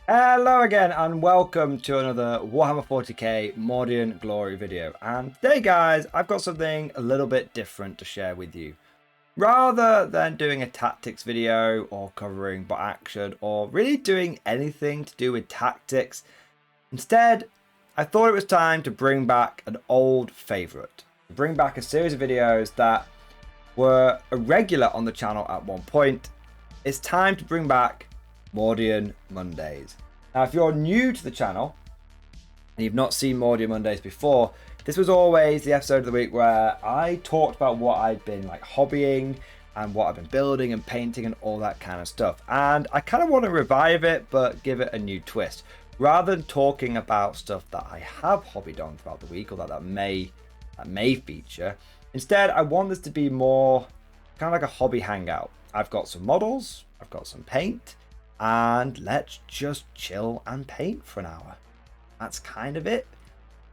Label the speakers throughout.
Speaker 1: Hello again and welcome to another Warhammer 40k Mordian Glory video. And today guys, I've got something a little bit different to share with you. Rather than doing a tactics video or covering bot action or really doing anything to do with tactics, instead I thought it was time to bring back an old favourite. Bring back a series of videos that were a regular on the channel at one point. It's time to bring back Mordian Mondays. Now, if you're new to the channel and you've not seen Mordian Mondays before, this was always the episode of the week where I talked about what I'd been like hobbying and what I've been building and painting and all that kind of stuff. And I kind of want to revive it, but give it a new twist. Rather than talking about stuff that I have hobbied on throughout the week or that may feature, instead I want this to be more kind of like a hobby hangout. I've got some models, I've got some paint, and let's just chill and paint for an hour. That's kind of it.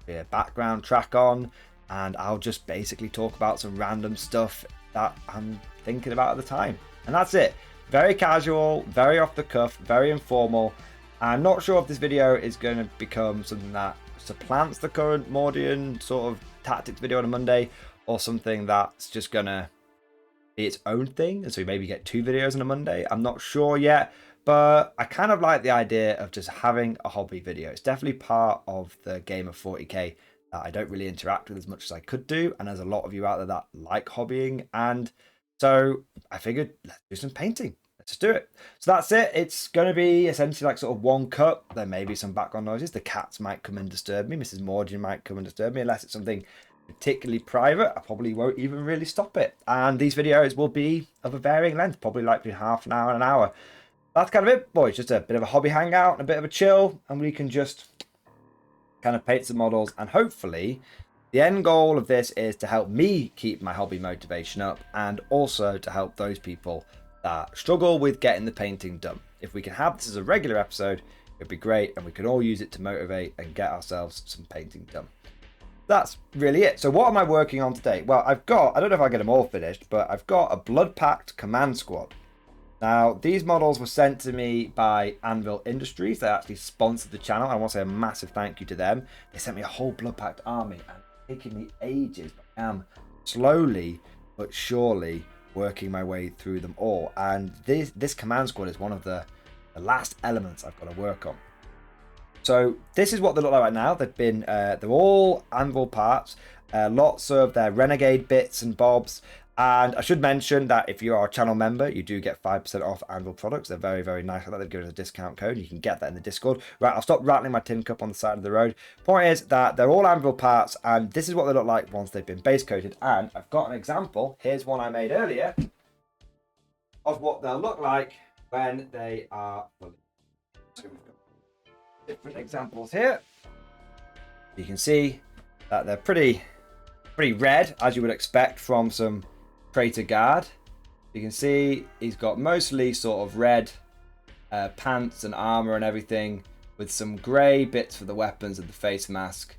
Speaker 1: Be a background track on, and I'll just basically talk about some random stuff that I'm thinking about at the time. And that's it. Very casual, very off the cuff, very informal. I'm not sure if this video is going to become something that supplants the current Mordian sort of tactics video on a Monday, or something that's just going to be its own thing, and so we maybe get 2 videos on a Monday. I'm not sure yet. But I kind of like the idea of just having a hobby video. It's definitely part of the game of 40k that I don't really interact with as much as I could do. And there's a lot of you out there that like hobbying. And so I figured, let's do some painting. Let's just do it. So that's it. It's going to be essentially like sort of one cut. There may be some background noises. The cats might come and disturb me. Mrs. Morgan might come and disturb me, unless it's something particularly private. I probably won't even really stop it. And these videos will be of a varying length, probably like between half an hour and an hour. That's kind of it, boys. Just a bit of a hobby hangout and a bit of a chill, and we can just kind of paint some models. And hopefully, the end goal of this is to help me keep my hobby motivation up, and also to help those people that struggle with getting the painting done. If we can have this as a regular episode, it'd be great, and we can all use it to motivate and get ourselves some painting done. That's really it. So what am I working on today? Well, I don't know if I get them all finished, but I've got a Blood Pact command squad. Now, these models were sent to me by Anvil Industries. They actually sponsored the channel. I want to say a massive thank you to them. They sent me a whole Blood Pact army, and it's taken me ages. But I am slowly but surely working my way through them all. And this command squad is one of the last elements I've got to work on. So this is what they look like right now. They're all Anvil parts. Lots of their Renegade bits and bobs. And I should mention that if you are a channel member, you do get 5% off Anvil products. They're very, very nice. I like they've given us a discount code. You can get that in the Discord. Right, I'll stop rattling my tin cup on the side of the road. Point is that they're all Anvil parts, and this is what they look like once they've been base coated. And I've got an example. Here's one I made earlier of what they'll look like when they are fully. So we've got different examples here. You can see that they're pretty red, as you would expect from some Traitor guard. You can see he's got mostly sort of red pants and armor and everything, with some grey bits for the weapons and the face mask,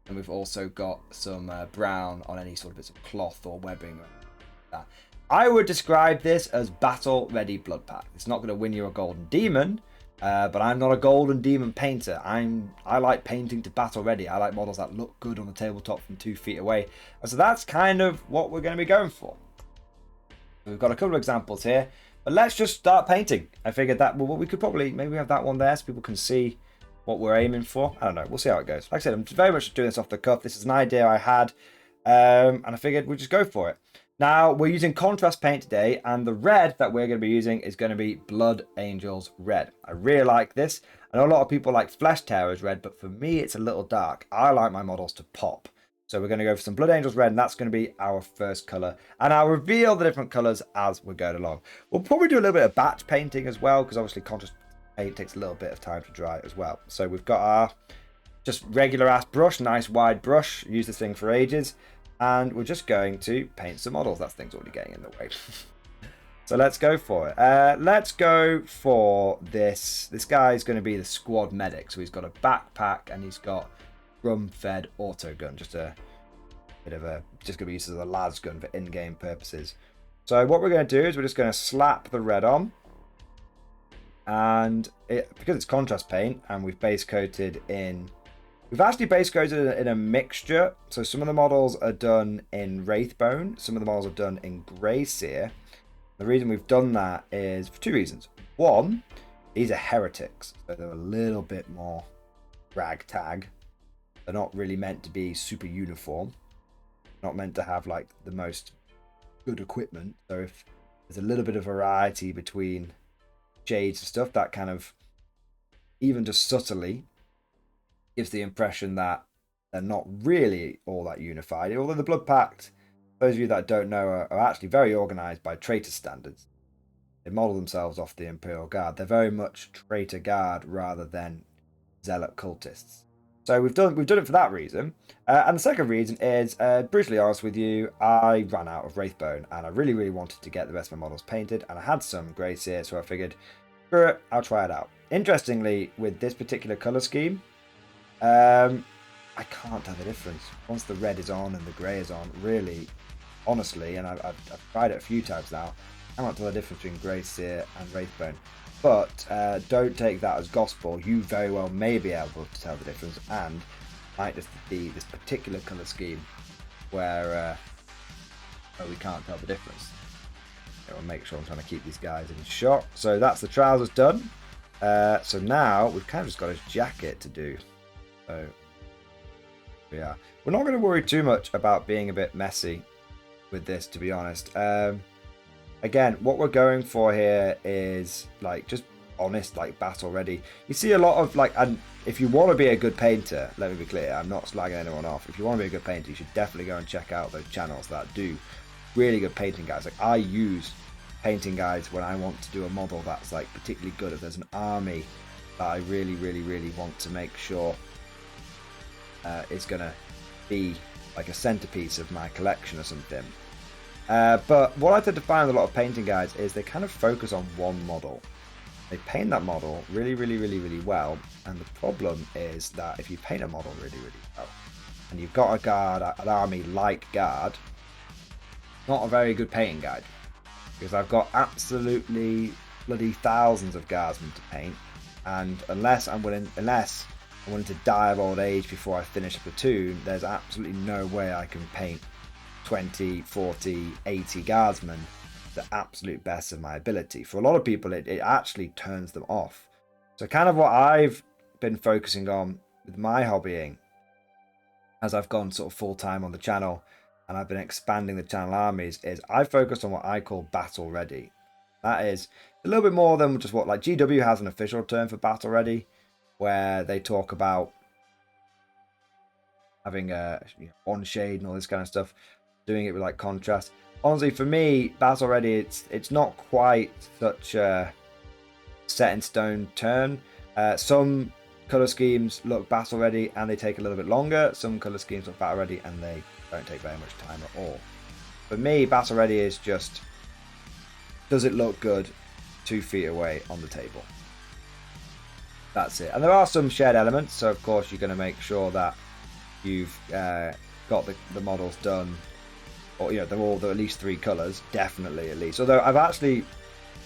Speaker 1: and we've also got some brown on any sort of bits of cloth or webbing or like that. I would describe this as battle ready Blood Pact. It's not going to win you a golden demon, but I'm not a golden demon painter. I like painting to battle ready. I like models that look good on the tabletop from 2 feet away, and so that's kind of what we're going to be going for. We've got a couple of examples here, but let's just start painting. I figured that, well, we could probably maybe have that one there so people can see what we're aiming for. I don't know. We'll see how it goes. Like I said, I'm very much doing this off the cuff. This is an idea I had, and I figured we'd just go for it. Now, we're using contrast paint today, and the red that we're going to be using is going to be Blood Angels Red. I really like this. I know a lot of people like Flesh Tearers Red, but for me, it's a little dark. I like my models to pop. So we're going to go for some Blood Angels Red, and that's going to be our first colour. And I'll reveal the different colours as we're going along. We'll probably do a little bit of batch painting as well, because obviously contrast paint takes a little bit of time to dry as well. So we've got our just regular ass brush, nice wide brush. Use this thing for ages. And we're just going to paint some models. That thing's already getting in the way. So let's go for it. Let's go for this. This guy's going to be the squad medic. So he's got a backpack and he's got drum-fed auto gun, just a bit of a, just going to be used as a las gun for in-game purposes. So what we're going to do is we're just going to slap the red on, And because it's contrast paint and we've base coated in, we've actually base coated in a mixture. So some of the models are done in Wraithbone, some of the models are done in Grey Seer. The reason we've done that is for two reasons. One, these are heretics, so they're a little bit more ragtag. They're not really meant to be super uniform, not meant to have like the most good equipment. So if there's a little bit of variety between shades and stuff, that kind of, even just subtly, gives the impression that they're not really all that unified. Although the Blood Pact, those of you that don't know, are actually very organized by Traitor standards. They model themselves off the Imperial Guard. They're very much Traitor Guard rather than Zealot cultists. So we've done it for that reason. And the second reason is, brutally honest with you, I ran out of Wraithbone and I really, really wanted to get the rest of my models painted, and I had some Grey Seer, so I figured, screw it, I'll try it out. Interestingly, with this particular colour scheme, I can't tell the difference. Once the red is on and the grey is on, really, honestly, and I've tried it a few times now, I can't tell the difference between Grey Seer and Wraithbone. But don't take that as gospel. You very well may be able to tell the difference, and might just be this particular colour scheme where we can't tell the difference. I'll make sure I'm trying to keep these guys in shot. So that's the trousers done. So now we've kind of just got his jacket to do. So yeah, we're not going to worry too much about being a bit messy with this, to be honest. Again, what we're going for here is like just honest, like battle ready. You see a lot of like, and if you want to be a good painter, let me be clear, I'm not slagging anyone off. If you want to be a good painter, you should definitely go and check out those channels that do really good painting guides. Like I use painting guides when I want to do a model that's like particularly good. If there's an army that I really, really, really want to make sure is gonna be like a centerpiece of my collection or something. But what I tend to find with a lot of painting guides is they kind of focus on one model. They paint that model really, really, really, really well. And the problem is that if you paint a model really, really well, and you've got a guard, an army like Guard, not a very good painting guide. Because I've got absolutely bloody thousands of guardsmen to paint. And unless I'm willing to die of old age before I finish a platoon, there's absolutely no way I can paint 20, 40, 80 guardsmen the absolute best of my ability. For a lot of people, it actually turns them off. So kind of what I've been focusing on with my hobbying as I've gone sort of full-time on the channel and I've been expanding the channel armies is I focused on what I call battle ready. That is a little bit more than just what like GW has an official term for battle ready, where they talk about having a on shade and all this kind of stuff, doing it with like contrast. Honestly, for me, battle ready, it's not quite such a set in stone term. Some color schemes look battle ready and they take a little bit longer. Some color schemes look battle ready and they don't take very much time at all. For me, battle ready is just, does it look good 2 feet away on the table? That's it. And there are some shared elements, so of course you're going to make sure that you've got the models done, or they're at least 3 colors, definitely at least. Although I've actually,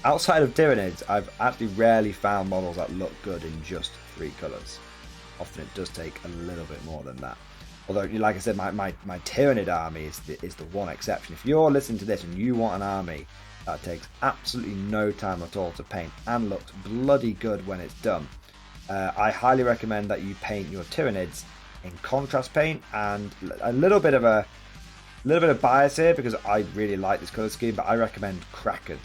Speaker 1: outside of Tyranids, I've actually rarely found models that look good in just 3 colors. Often it does take a little bit more than that. Although, like I said, my Tyranid army is the one exception. If you're listening to this and you want an army that takes absolutely no time at all to paint and looks bloody good when it's done, I highly recommend that you paint your Tyranids in contrast paint. And a little bit of bias here because I really like this color scheme, but I recommend Kraken,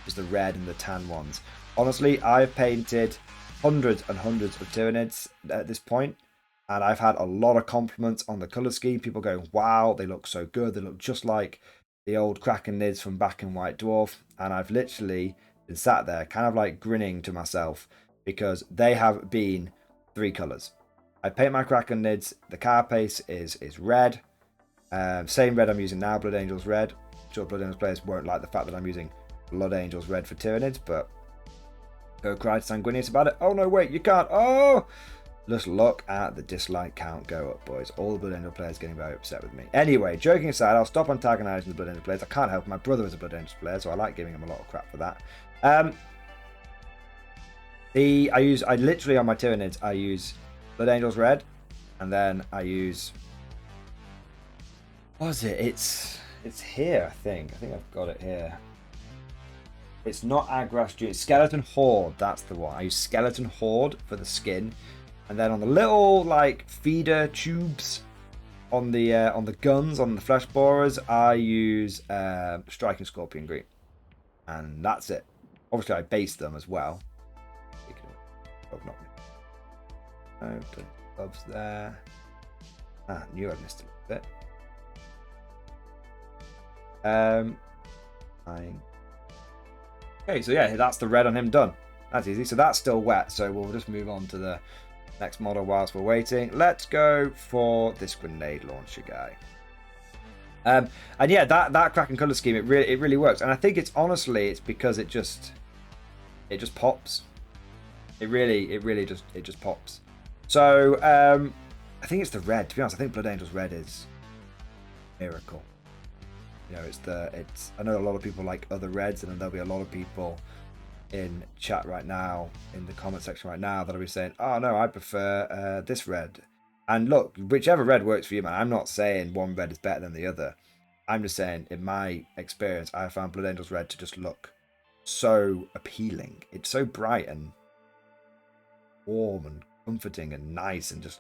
Speaker 1: just the red and the tan ones. Honestly, I've painted hundreds and hundreds of Tyranids at this point, and I've had a lot of compliments on the color scheme. People going, wow, they look so good. They look just like the old Kraken Nids from back in White Dwarf. And I've literally been sat there kind of like grinning to myself because they have been 3 colors. I paint my Kraken Nids. The carapace is red. Same red I'm using now, Blood Angels red. I'm sure Blood Angels players won't like the fact that I'm using Blood Angels red for Tyranids, but go cry to Sanguinius about it. Oh no, wait, you can't. Oh! Just look at the dislike count go up, boys. All the Blood Angel players getting very upset with me. Anyway, joking aside, I'll stop antagonizing the Blood Angel players. I can't help it. My brother is a Blood Angel player, so I like giving him a lot of crap for that. I literally on my Tyranids, I use Blood Angels Red, and then I use, what was it? It's here, I think. I think I've got it here. It's not Agras Junior. Skeleton Horde, that's the one. I use Skeleton Horde for the skin. And then on the little like feeder tubes on the guns, on the flesh borers, I use Striking Scorpion Green. And that's it. Obviously I base them as well. Open gloves there. Knew I missed a little bit. Fine. Okay, so yeah, that's the red on him done. That's easy. So that's still wet. So we'll just move on to the next model whilst we're waiting. Let's go for this grenade launcher guy. And yeah, that crack and color scheme, it really works. And I think it's because it just pops. It really just pops. So I think it's the red. To be honest, I think Blood Angels Red is a miracle. You know, I know a lot of people like other reds, and there'll be a lot of people in chat right now, in the comment section right now, that'll be saying, "Oh no, I prefer this red." And look, whichever red works for you, man. I'm not saying one red is better than the other. I'm just saying, in my experience, I found Blood Angels Red to just look so appealing. It's so bright and warm and comforting and nice, and just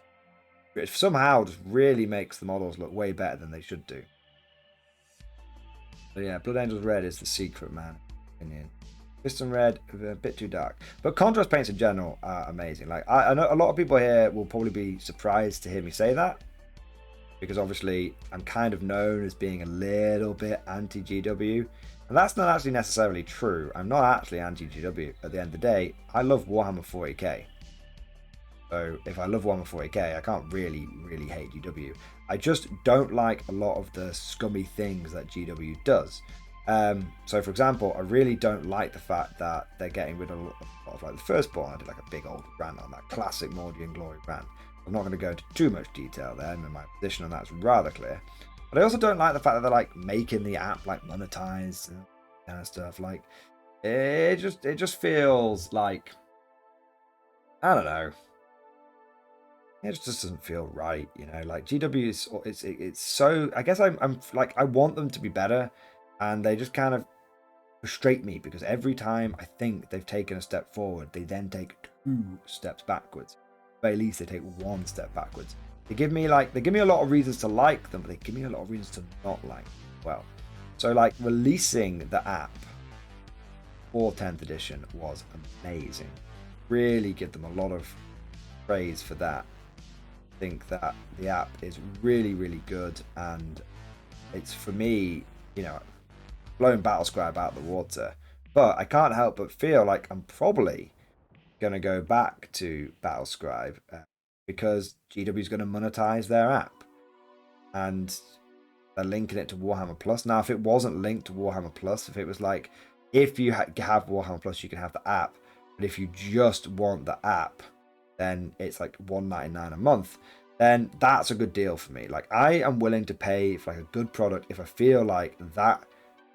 Speaker 1: it somehow just really makes the models look way better than they should do. So yeah, Blood Angels Red is the secret, man. Opinion. Piston Red, a bit too dark. But contrast paints in general are amazing. Like I know a lot of people here will probably be surprised to hear me say that, because obviously I'm kind of known as being a little bit anti-GW. And that's not actually necessarily true. I'm not actually anti-GW. At the end of the day, I love Warhammer 40k. So if I love Warhammer 40k, I can't really hate GW. I just don't like a lot of the scummy things that GW does. So for example, I really don't like the fact that they're getting rid of a lot of like the Firstborn. I did like a big old rant on that classic Mordian Glory rant. I'm not going to go into too much detail there. I mean, my position on that's rather clear. But I also don't like the fact that they're like making the app like monetized and kind of stuff. Like it just feels like, I don't know. It just doesn't feel right, you know. Like GW is, it's so. I guess I'm like, I want them to be better, and they just kind of frustrate me because every time I think they've taken a step forward, they then take 2 steps backwards. But at least they take 1 step backwards. They give me a lot of reasons to like them, but they give me a lot of reasons to not like them as well. So like releasing the app for 10th edition was amazing. Really give them a lot of praise for that. I think that the app is really good, and it's, for me, you know, blowing Battlescribe out of the water. But I can't help but feel like I'm probably going to go back to Battlescribe because GW is going to monetize their app, and they're linking it to Warhammer Plus. Now, if it wasn't linked to Warhammer Plus, if it was like, if you have Warhammer Plus, you can have the app, but if you just want the app, then it's like $1.99 a month, then that's a good deal for me. Like, I am willing to pay for like a good product if I feel like that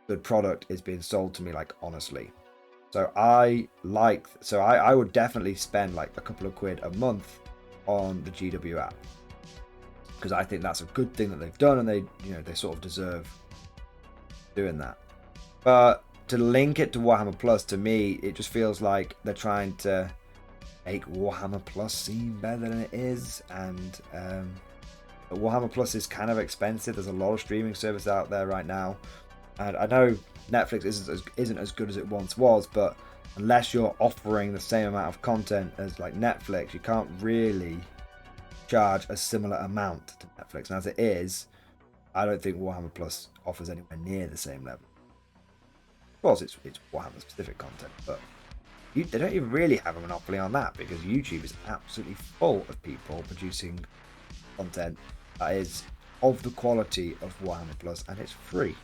Speaker 1: good product is being sold to me, like, honestly. So I would definitely spend like a couple of quid a month on the GW app, because I think that's a good thing that they've done, and they sort of deserve doing that. But to link it to Warhammer Plus, to me, it just feels like they're trying to make Warhammer Plus seem better than it is, and but Warhammer Plus is kind of expensive. There's a lot of streaming service out there right now, and I know Netflix isn't as good as it once was, but unless you're offering the same amount of content as like Netflix, you can't really charge a similar amount to Netflix. And as it is, I don't think Warhammer Plus offers anywhere near the same level. Of course, it's Warhammer specific content, but they don't even really have a monopoly on that, because YouTube is absolutely full of people producing content that is of the quality of Warhammer Plus, and it's free.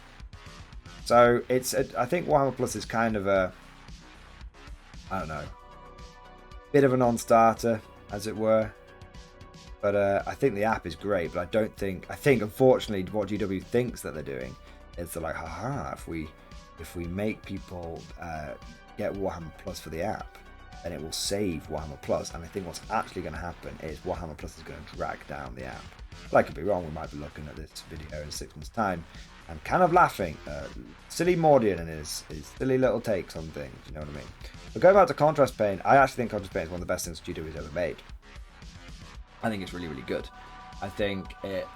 Speaker 1: So I think Warhammer Plus is kind of a, I don't know, bit of a non-starter, as it were. But I think the app is great, but I think unfortunately what GW thinks that they're doing is they're like, haha, if we make people get Warhammer Plus for the app, then it will save Warhammer Plus. And I think what's actually going to happen is Warhammer Plus is going to drag down the app. But I could be wrong. We might be looking at this video in 6 months' time and kind of laughing at silly Mordian and his silly little takes on things. You know what I mean? But going back to Contrast Paint, I actually think Contrast Paint is one of the best things GW has ever made. I think it's really, really good. I think it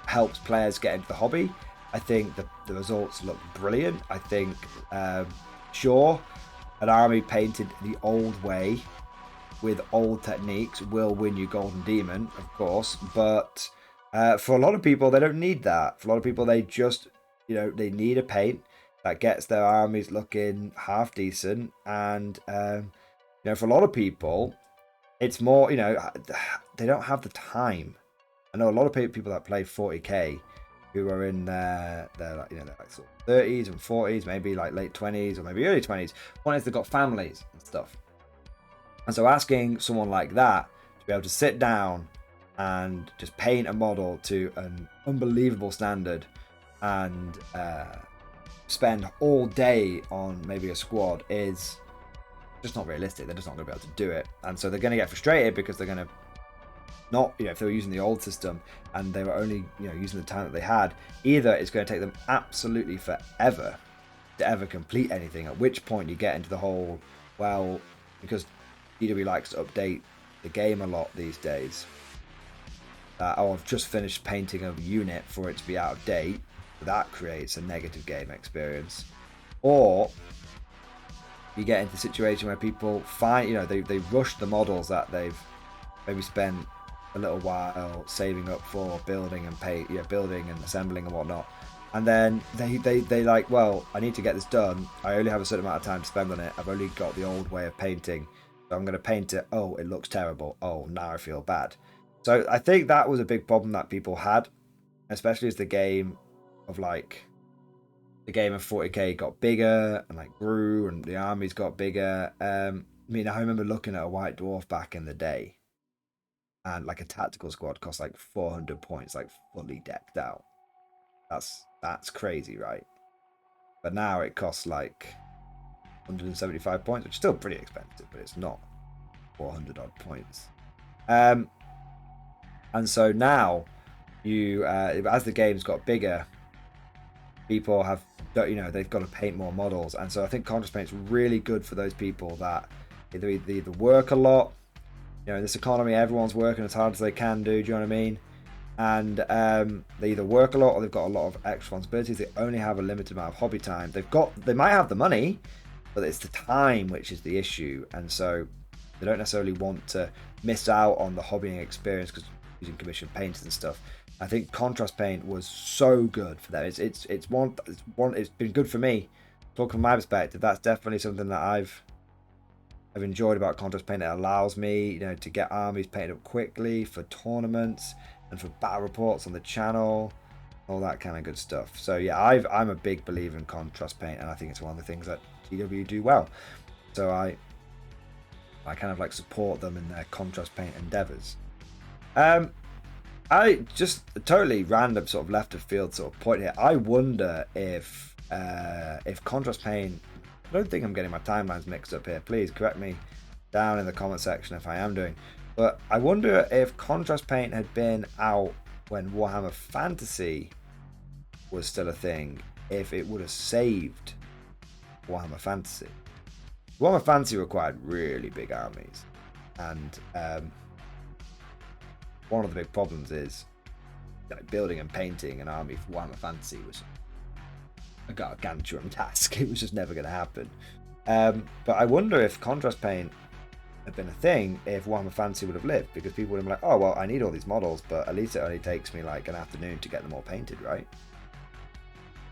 Speaker 1: helps players get into the hobby. I think the results look brilliant. I think, sure, an army painted the old way with old techniques will win you Golden Demon, of course, but for a lot of people, they don't need that. For a lot of people, they just, they need a paint that gets their armies looking half decent. And, for a lot of people, it's more, they don't have the time. I know a lot of people that play 40k who are in their like, like sort of 30s and 40s, maybe like late 20s or maybe early 20s. One is they've got families and stuff. And so asking someone like that to be able to sit down and just paint a model to an unbelievable standard and spend all day on maybe a squad is just not realistic. They're just not going to be able to do it. And so they're going to get frustrated because they're going to not, if they were using the old system and they were only, using the time that they had, either it's going to take them absolutely forever to ever complete anything, at which point you get into the whole, well, because GW likes to update the game a lot these days. I've just finished painting a unit for it to be out of date. That creates a negative game experience. Or you get into a situation where people find, they rush the models that they've maybe spent a little while saving up for building and building and assembling and whatnot. And then they like, well, I need to get this done. I only have a certain amount of time to spend on it. I've only got the old way of painting. So I'm going to paint it. Oh, it looks terrible. Oh, now I feel bad. So I think that was a big problem that people had, especially as the game of 40k got bigger and grew and the armies got bigger. I remember looking at a White Dwarf back in the day, and a tactical squad cost 400 points, fully decked out. That's crazy, right? But now it costs 175 points, which is still pretty expensive, but it's not 400 odd points. And so now you, as the game's got bigger, people have, they've got to paint more models. And so I think Contrast Paint's really good for those people that either work a lot. In this economy, everyone's working as hard as they can do. Do you know what I mean? And they either work a lot or they've got a lot of extra responsibilities. They only have a limited amount of hobby time. They might have the money, but it's the time which is the issue. And so they don't necessarily want to miss out on the hobbying experience because using commissioned paints and stuff. I think Contrast Paint was so good for that. It's been good for me. Talking from my perspective, that's definitely something that I've enjoyed about Contrast Paint. It allows me, to get armies painted up quickly for tournaments and for battle reports on the channel, all that kind of good stuff. So yeah, I'm a big believer in Contrast Paint, and I think it's one of the things that GW do well. So I kind of support them in their Contrast Paint endeavors. I just totally random sort of left of field sort of point here. I wonder if Contrast Paint, I don't think I'm getting my timelines mixed up here. Please correct me down in the comment section if I am doing. But I wonder if Contrast Paint had been out when Warhammer Fantasy was still a thing, if it would have saved Warhammer Fantasy. Warhammer Fantasy required really big armies, and one of the big problems is building and painting an army for Warhammer Fantasy was a gargantuan task. It was just never going to happen. But I wonder if Contrast Paint had been a thing, if Warhammer Fantasy would have lived, because people would have been like, oh, well, I need all these models, but at least it only takes me an afternoon to get them all painted, right?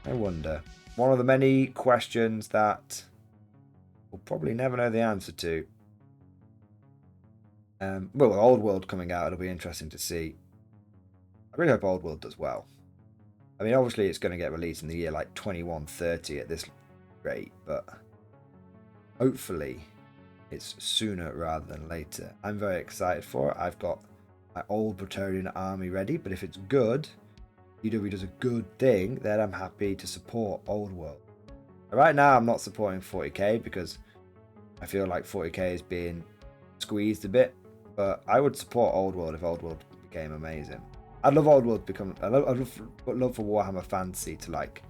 Speaker 1: I wonder. One of the many questions that we'll probably never know the answer to. Well, with Old World coming out, it'll be interesting to see. I really hope Old World does well. I mean, obviously it's going to get released in the year 2130 at this rate, but hopefully it's sooner rather than later. I'm very excited for it. I've got my old Praetorian army ready, but if it's good, GW does a good thing, then I'm happy to support Old World. Right now I'm not supporting 40k because I feel like 40k is being squeezed a bit, but I would support Old World if Old World became amazing. I'd love Old World to become. I'd love for Warhammer Fantasy to like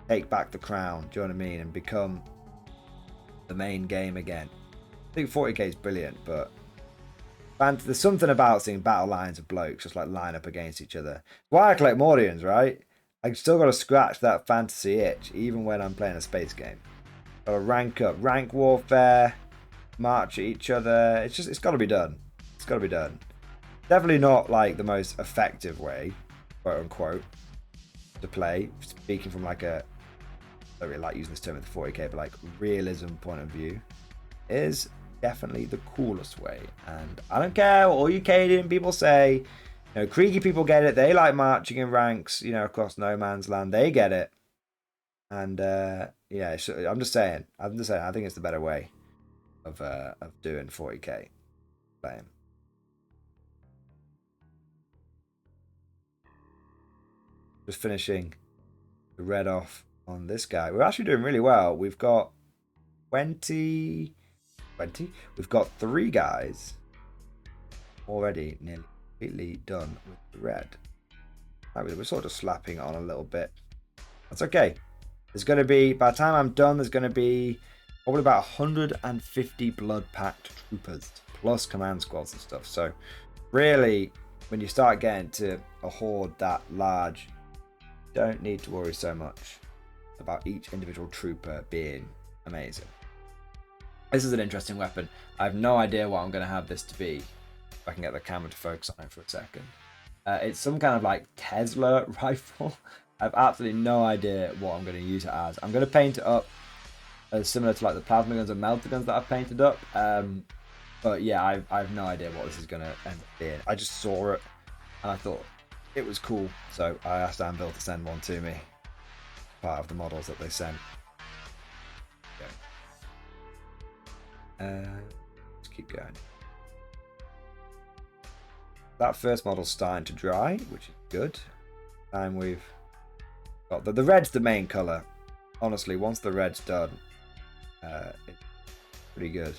Speaker 1: take back the crown. Do you know what I mean? And become the main game again. I think 40k is brilliant, but there's something about seeing battle lines of blokes just like line up against each other. Why I collect Mordians, right? I still got to scratch that fantasy itch, even when I'm playing a space game. Got to rank up, rank warfare, march at each other. It's got to be done. It's got to be done. Definitely not like the most effective way, quote unquote, to play. Speaking from like a, I don't really like using this term with the 40k, but like realism point of view, is definitely the coolest way. And I don't care what all you Cadian people say. You know, Kriegi people get it. They like marching in ranks, you know, across no man's land. They get it. And yeah, I'm just saying. I think it's the better way of doing 40k playing. Just finishing the red off on this guy. We're actually doing really well. We've got 20. We've got 3 guys already nearly completely done with the red. We're sort of slapping on a little bit. That's okay. There's going to be, by the time I'm done, there's going to be probably about 150 blood packed troopers plus command squads and stuff. So really, when you start getting to a horde that large, you don't need to worry so much about each individual trooper being amazing. This is an interesting weapon. I have no idea what I'm going to have this to be. If I can get the camera to focus on it for a second. It's some kind of like Tesla rifle. I have absolutely no idea what I'm going to use it as. I'm going to paint it up as similar to like the plasma guns and melter guns that I've painted up. But yeah, I have no idea what this is going to end up being. I just saw it and I thought it was cool. So I asked Anvil to send one to me. Part of the models that they sent. Let's keep going. That first model's starting to dry, which is good. And we've got the red's the main colour. Honestly, once the red's done, it's pretty good.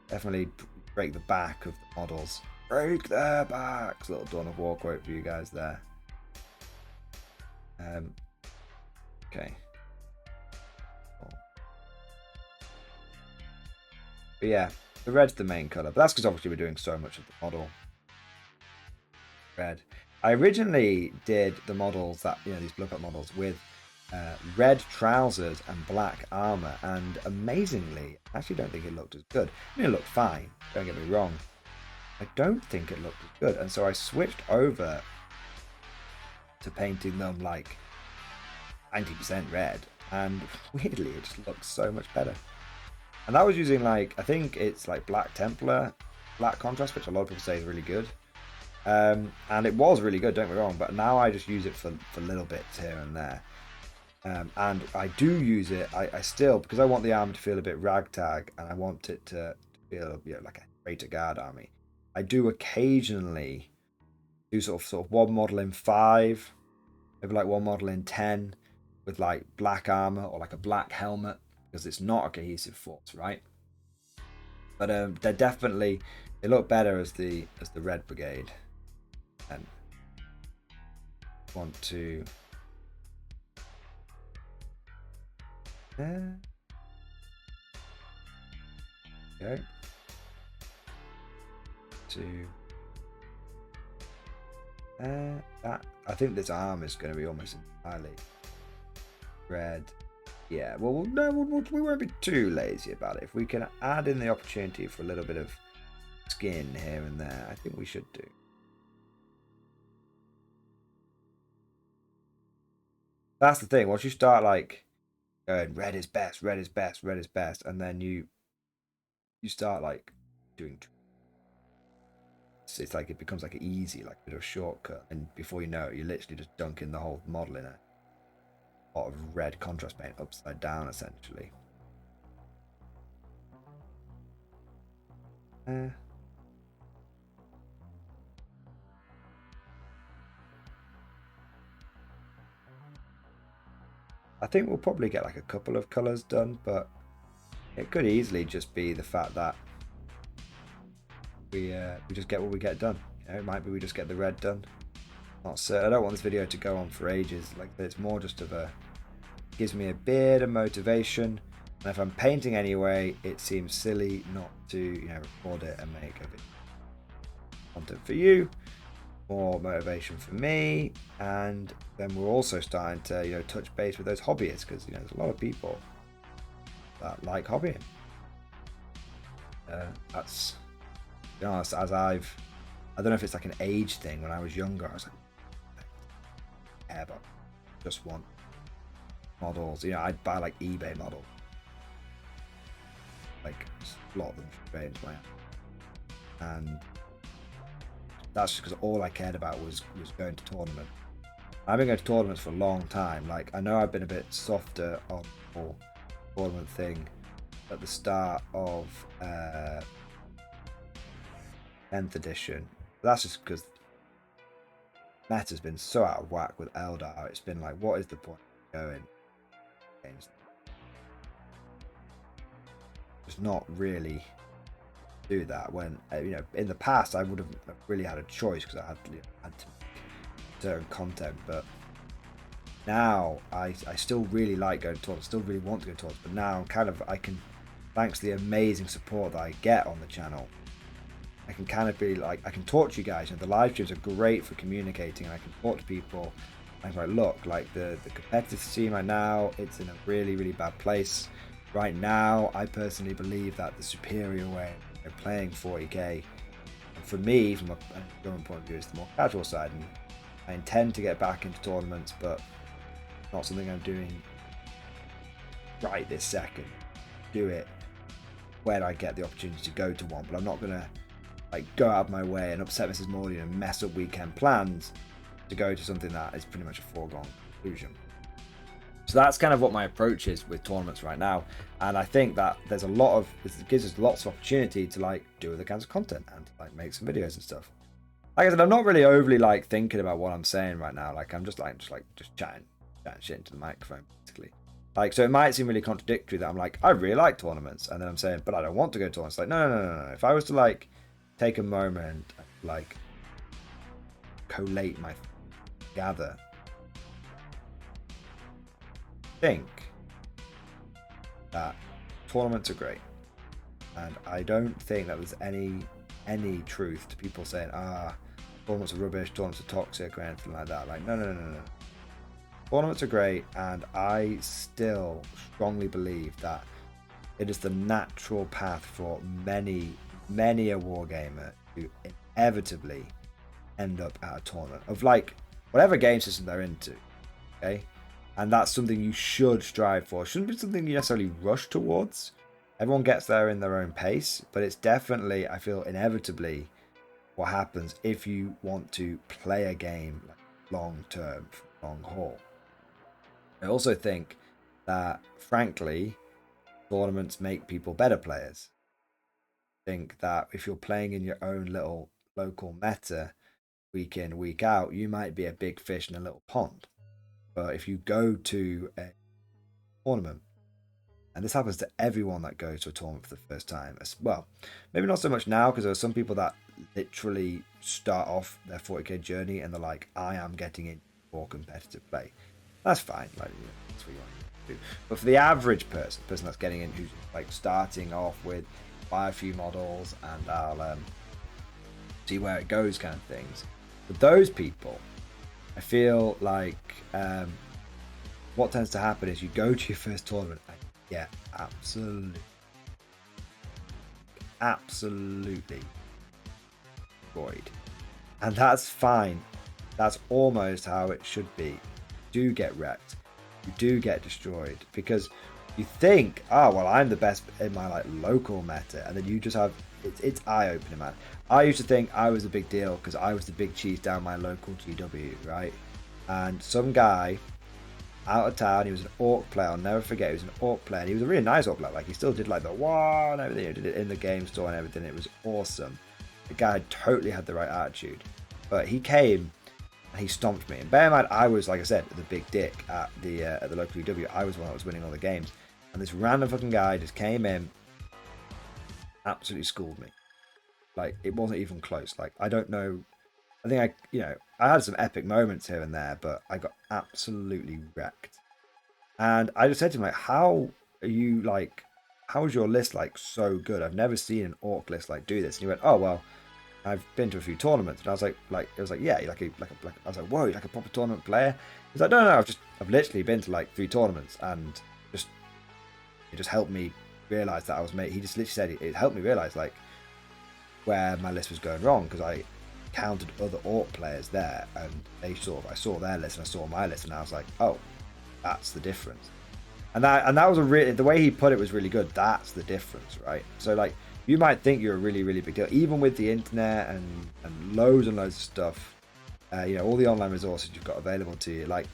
Speaker 1: Definitely break the back of the models. Break their backs. Little Dawn of War quote for you guys there. Okay. But yeah, the red's the main colour. But that's because obviously we're doing so much of the model. Red. I originally did the models that, you know, these blood models with red trousers and black armour. And amazingly, I actually don't think it looked as good. I mean, it looked fine. Don't get me wrong. I don't think it looked as good. And so I switched over to painting them like 90% red. And weirdly, it just looks so much better. And that was using like, I think it's like Black Templar, black contrast, which a lot of people say is really good. And it was really good, don't get me wrong, but now I just use it for little bits here and there. And I do use it, I still, because I want the army to feel a bit ragtag and I want it to feel, you know, like a Traitor Guard army. I do occasionally do sort of one model in 5, maybe like one model in 10 with like black armor or like a black helmet, because it's not a cohesive force, right? But they're definitely, they look better as the Red Brigade. And want to go to that. I think this arm is going to be almost entirely red. Yeah, well, no, we won't be too lazy about it. If we can add in the opportunity for a little bit of skin here and there, I think we should do. That's the thing. Once you start like going red is best, red is best, red is best, and then you start like doing, it's like it becomes like easy, like a bit of a shortcut, and before you know it, you're literally just dunking the whole model in a lot of red contrast paint upside down, essentially. I think we'll probably get like a couple of colors done, but It could easily just be the fact that we just get what we get done. You know, it might be we just get the red done. Not certain. I don't want this video to go on for ages. Like, it's more just of a, gives me a bit of motivation. And if I'm painting anyway, it seems silly not to, you know, record it and make a video. Content for you, more motivation for me, and then we're also starting to, you know, touch base with those hobbyists, because, you know, there's a lot of people that like hobbying. That's, to be honest, as I don't know if it's like an age thing. When I was younger, I was like, but just want models. You know, I'd buy like eBay models, like just a lot of them straight into my hand. And that's just because all I cared about was going to tournaments. I've been going to tournaments for a long time. Like, I know I've been a bit softer on the whole tournament thing at the start of 10th edition. But that's just because meta's been so out of whack with Eldar. It's been like, what is the point of going against? Just not really do that. When, you know, in the past I would have really had a choice because I had to make certain content, but now I still really like going to tournaments, still really want to go to tournaments, but now I can, thanks to the amazing support that I get on the channel, I can kind of be like, I can talk to you guys, and the live streams are great for communicating, and I can talk to people. I'm like, look, like the competitive scene right now, it's in a really, really bad place. Right now, I personally believe that the superior way of playing 40k, and for me, from a government point of view, is the more casual side. And I intend to get back into tournaments, but not something I'm doing right this second. Do it when I get the opportunity to go to one, but I'm not gonna like go out of my way and upset Mrs. Mordian and mess up weekend plans to go to something that is pretty much a foregone conclusion. So that's kind of what my approach is with tournaments right now, and I think that there's a lot of, it gives us lots of opportunity to like do other kinds of content and like make some videos and stuff. Like I said, I'm not really overly like thinking about what I'm saying right now. Like, I'm just chatting shit into the microphone basically. Like, so it might seem really contradictory that I'm like, I really like tournaments, and then I'm saying, but I don't want to go to tournaments. Like, no. If I was to like take a moment and like collate my gather, think that tournaments are great, and I don't think that there's any truth to people saying, tournaments are rubbish, tournaments are toxic, or anything like that. Like, no. Tournaments are great, and I still strongly believe that it is the natural path for many a wargamer to inevitably end up at a tournament of like whatever game system they're into. Okay, and that's something you should strive for. It shouldn't be something you necessarily rush towards. Everyone gets there in their own pace, but it's definitely, I feel, inevitably what happens if you want to play a game like long term, long haul. I also think that, frankly, tournaments make people better players. I think that if you're playing in your own little local meta week in, week out, you might be a big fish in a little pond. But if you go to a tournament, and this happens to everyone that goes to a tournament for the first time as well, maybe not so much now, because there are some people that literally start off their 40k journey and they're like, I am getting in for competitive play. That's fine, like, you know, that's what you want to do. But for the average person that's getting in, who's like starting off with buy a few models and I'll see where it goes kind of things, for those people, I feel like what tends to happen is you go to your first tournament and you get absolutely destroyed, and that's fine. That's almost how it should be. You do get wrecked, you do get destroyed, because you think, oh well, I'm the best in my like local meta, and then you just have, it's eye-opening, man. I used to think I was a big deal because I was the big cheese down my local GW, right? And some guy out of town, he was an orc player, I'll never forget, he was an orc player, and he was a really nice orc player, like he still did like the wow and everything, he did it in the game store and everything, it was awesome. The guy totally had the right attitude, but he came and he stomped me. And bear in mind, I was, like I said, the big dick at the local GW. I was the one that was winning all the games. And this random fucking guy just came in, absolutely schooled me. Like, it wasn't even close. Like, I don't know. I think I had some epic moments here and there, but I got absolutely wrecked. And I just said to him, like, how are you, like, how is your list, like, so good? I've never seen an orc list, like, do this. And he went, oh, well, I've been to a few tournaments. And I was like, it was like, yeah, I was like, whoa, you're like a proper tournament player? He's like, no, I've literally been to, like, 3 tournaments, and it just helped me realize that I was he just literally said it helped me realize, like, where my list was going wrong, because I counted other orc players there, and I saw their list and I saw my list, and I was like, oh, that's the difference. And that was the way he put it was really good. That's the difference, right? So, like, you might think you're a really, really big deal, even with the internet and loads of stuff, all the online resources you've got available to you. Like,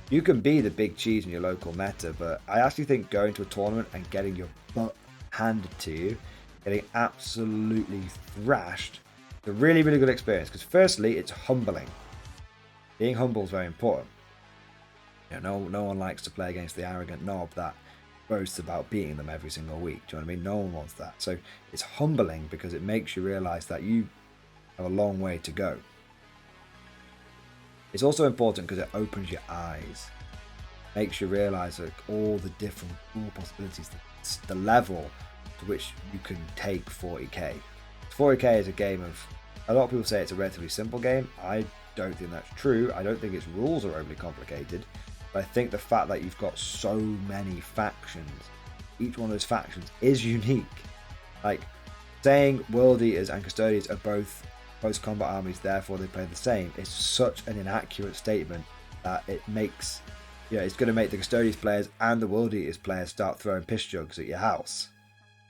Speaker 1: you can be the big cheese in your local meta, but I actually think going to a tournament and getting your butt handed to you, getting absolutely thrashed, is a really, really good experience. Because firstly, it's humbling. Being humble is very important. No one likes to play against the arrogant knob that boasts about beating them every single week. Do you know what I mean? No one wants that. So it's humbling because it makes you realize that you have a long way to go. It's also important because it opens your eyes, makes you realize, like, all the different cool possibilities, the level to which you can take 40k. 40k is a game of, a lot of people say it's a relatively simple game. I don't think that's true. I don't think its rules are overly complicated. But I think the fact that you've got so many factions, each one of those factions is unique. Like, saying World Eaters and Custodians are both post-combat armies, therefore they play the same, is such an inaccurate statement that it makes, it's going to make the Custodians players and the World Eaters players start throwing piss jugs at your house.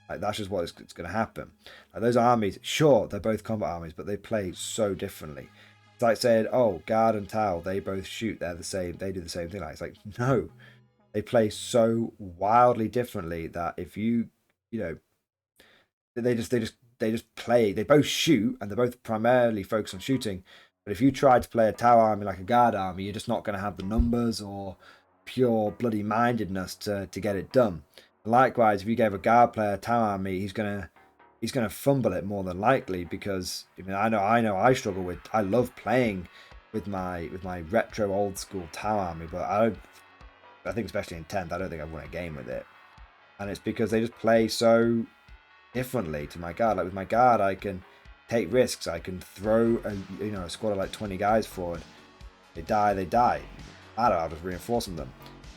Speaker 1: Like, that's just what it's going to happen. Like, those armies, sure, they're both combat armies, but they play so differently. It's like saying, oh, Guard and Tau, they both shoot, they're the same, they do the same thing. Like, it's like, no, they play so wildly differently that if they just play, they both shoot and they're both primarily focused on shooting. But if you try to play a Tau army like a Guard army, you're just not going to have the numbers or pure bloody mindedness to get it done. Likewise, if you gave a Guard player a Tau army, he's gonna fumble it more than likely, because I know I struggle with, I love playing with my retro old school Tau army, but I think especially in 10th, I don't think I've won a game with it. And it's because they just play so differently to my Guard. Like, with my Guard, I can take risks, I can throw a squad of like 20 guys forward. They die. I'll just reinforcing them.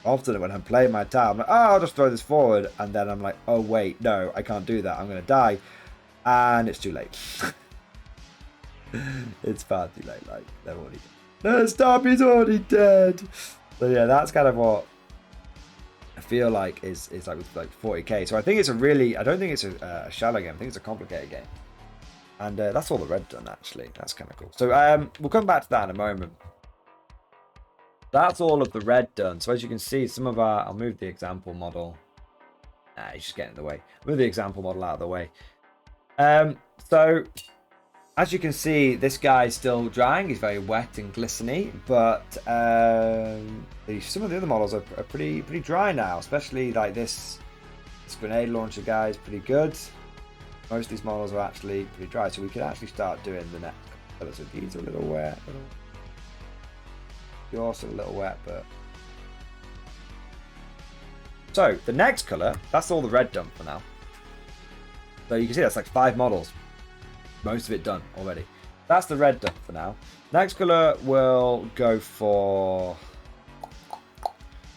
Speaker 1: Often when I'm playing my Tau, I'm like, oh, I'll just throw this forward, and then I'm like, oh wait, no, I can't do that, I'm going to die, and it's too late. It's far too late. Like, they're already dead. No, stop, he's already dead. So yeah, that's kind of what I feel like is like with like 40k. So I think it's I don't think it's a shallow game. I think it's a complicated game, and that's all the red done, actually. That's kind of cool. So we'll come back to that in a moment. That's all of the red done. So as you can see, some of I'll move the example model. Nah, he's just getting in the way. Move the example model out of the way. So as you can see, this guy's still drying. He's very wet and glistening, but some of the other models are pretty dry now, especially like this grenade launcher guy is pretty good. Most of these models are actually pretty dry, so we can actually start doing the next couple of colors. So these are a little wet. You're also a little wet, but... So, the next colour, that's all the red done for now. So you can see that's like 5 models. Most of it done already. That's the red done for now. Next colour will go for...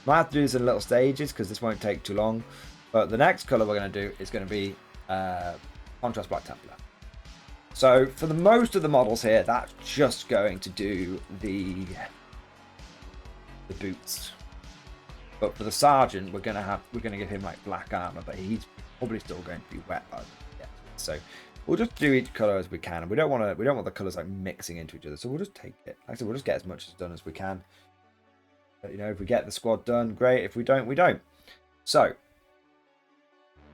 Speaker 1: Might have to do this in little stages because this won't take too long. But the next colour we're going to do is going to be Contrast Black Templar. So for the most of the models here, that's just going to do the boots. But for the sergeant, we're gonna give him like black armor, but he's probably still going to be wet by the time we get to it. So we'll just do each color as we can, and we don't want the colors like mixing into each other. So we'll just take it. Like I said, we'll just get as much as done as we can. But, if we get the squad done, great. If we don't, we don't. So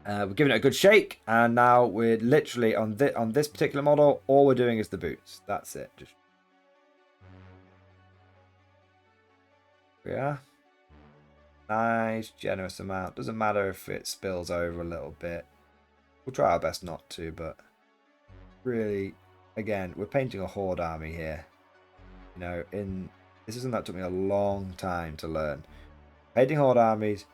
Speaker 1: we're giving it a good shake, and now we're literally on this particular model. All we're doing is the boots. That's it. Just yeah. Nice, generous amount. Doesn't matter if it spills over a little bit. We'll try our best not to, but really, again, we're painting a horde army here. You know, this isn't that took me a long time to learn. Painting horde armies,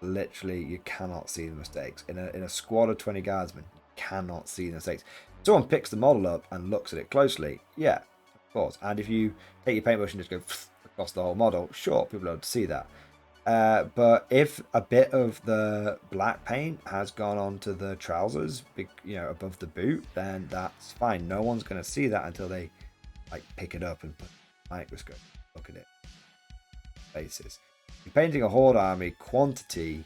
Speaker 1: literally, you cannot see the mistakes. In a squad of 20 guardsmen, you cannot see the mistakes. Someone picks the model up and looks at it closely, yeah, of course. And if you take your paintbrush and just go across the whole model, sure, people will be able to see that. But if a bit of the black paint has gone onto the trousers, you know, above the boot, then that's fine. No one's going to see that until they like pick it up and put a microscope, look at it. Basis. You're painting a horde army, quantity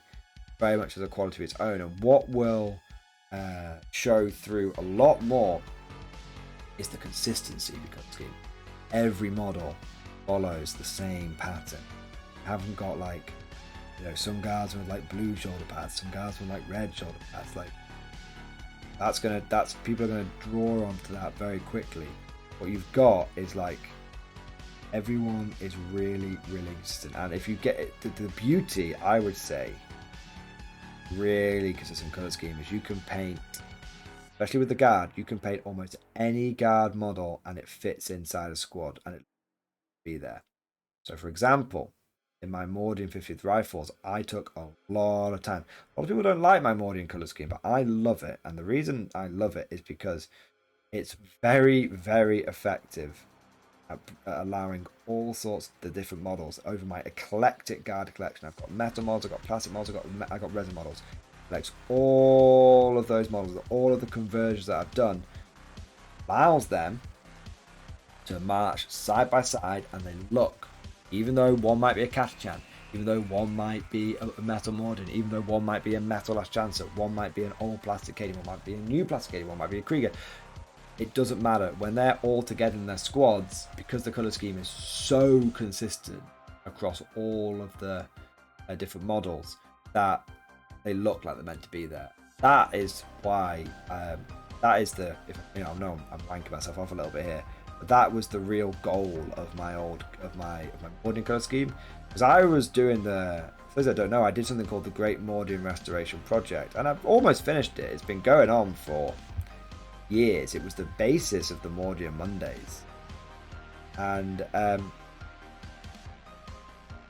Speaker 1: very much has a quality of its own, and what will show through a lot more is the consistency of the color scheme. Every model follows the same pattern. Haven't got like, you know, some guards with like blue shoulder pads, some guards with like red shoulder pads. Like that's people are gonna draw onto that very quickly. What you've got is like everyone is really consistent, and if you get it, the beauty, I would say, really consistent color scheme is you can paint, especially with the guard, you can paint almost any guard model and it fits inside a squad and it be there. So for example, in my Mordian 50th Rifles, I took a lot of time. A lot of people don't like my Mordian color scheme, but I love it. And the reason I love it is because it's very effective at allowing all sorts of the different models over my eclectic guard collection. I've got metal models, I've got plastic models, I've got resin models. Collects all of those models, all of the conversions that I've done, allows them to march side by side and they look. Even though one might be a Catachan, even though one might be a metal Morden, even though one might be a metal Last Chancer, one might be an old plastic Cadian, one might be a new plastic Cadian, one might be a Krieger. It doesn't matter. When they're all together in their squads, because the colour scheme is so consistent across all of the different models, that they look like they're meant to be there. That is why, that is the, if, you know, I know I'm ranking myself off a little bit here, that was the real goal of my Mordian colour scheme, because I was doing for those that don't know, I did something called the Great Mordian Restoration Project, and I've almost finished it. It's been going on for years. It was the basis of the Mordian Mondays, and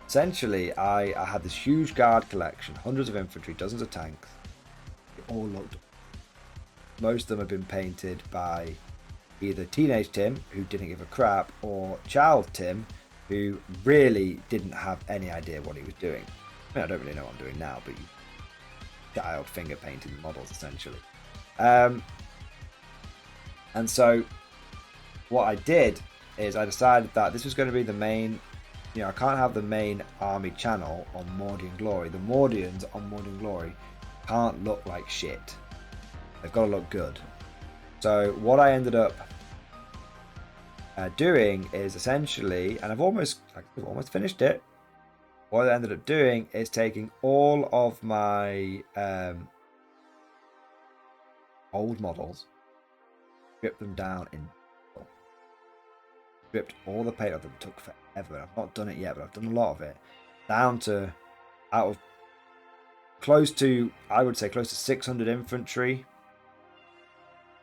Speaker 1: essentially I had this huge guard collection, hundreds of infantry, dozens of tanks. It all looked, most of them have been painted by either Teenage Tim, who didn't give a crap, or Child Tim, who really didn't have any idea what he was doing. I mean, I don't really know what I'm doing now, but child finger painting the models, essentially. And so what I did is I decided that this was going to be the main, you know, I can't have the main army channel on Mordian Glory. The Mordians on Mordian Glory can't look like shit. They've got to look good. So what I ended up doing is essentially, and I've almost finished it. What I ended up doing is taking all of my old models, stripped them down in, stripped all the paint off them. It took forever. I've not done it yet, but I've done a lot of it. Down to out of close to, I would say, close to 600 infantry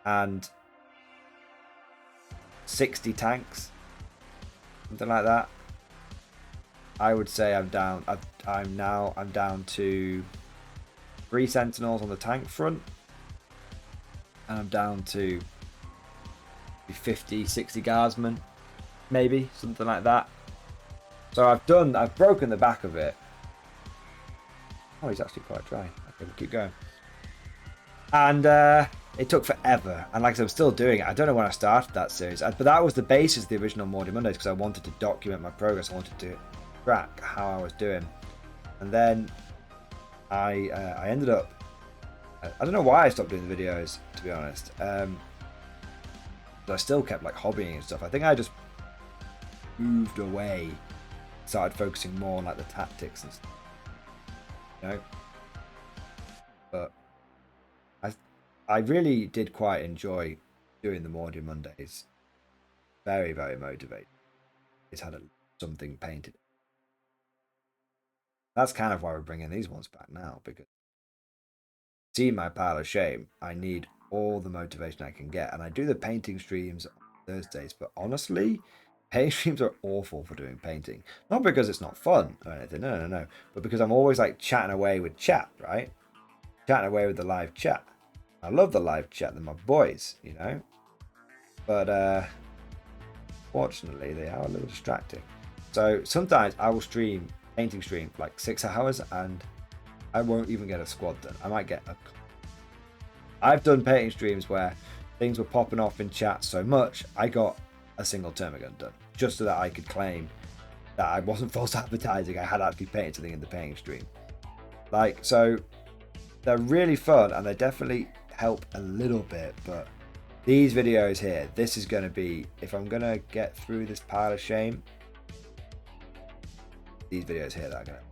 Speaker 1: and 60 tanks, something like that. I would say I'm down. I'm down to 3 sentinels on the tank front, and I'm down to 50, 60 guardsmen, maybe something like that. So I've broken the back of it. Oh, he's actually quite dry. Okay, we'll keep going. And it took forever, and like I said, I'm still doing it. I don't know when I started that series, but that was the basis of the original Mordian Mondays, because I wanted to document my progress. I wanted to track how I was doing, and then I ended up, I don't know why I stopped doing the videos, to be honest. But I still kept like hobbying and stuff. I think I just moved away, started focusing more on like the tactics and stuff, you know. But I really did quite enjoy doing the Mordian Mondays. Very motivated. It's had something painted. That's kind of why we're bringing these ones back now, because see my pile of shame, I need all the motivation I can get. And I do the painting streams on Thursdays, but honestly, painting streams are awful for doing painting. Not because it's not fun or anything, no. But because I'm always like chatting away with chat, right? Chatting away with the live chat. I love the live chat, they're my boys, you know? But fortunately, they are a little distracting. So sometimes I will stream, painting stream, for like 6 hours, and I won't even get a squad done. I might get a... I've done painting streams where things were popping off in chat so much, I got a single termagant done, just so that I could claim that I wasn't false advertising. I had actually painted something in the painting stream. Like, so they're really fun, and they definitely help a little bit, but these videos here, this is going to be, if I'm going to get through this pile of shame, these videos here that are going to...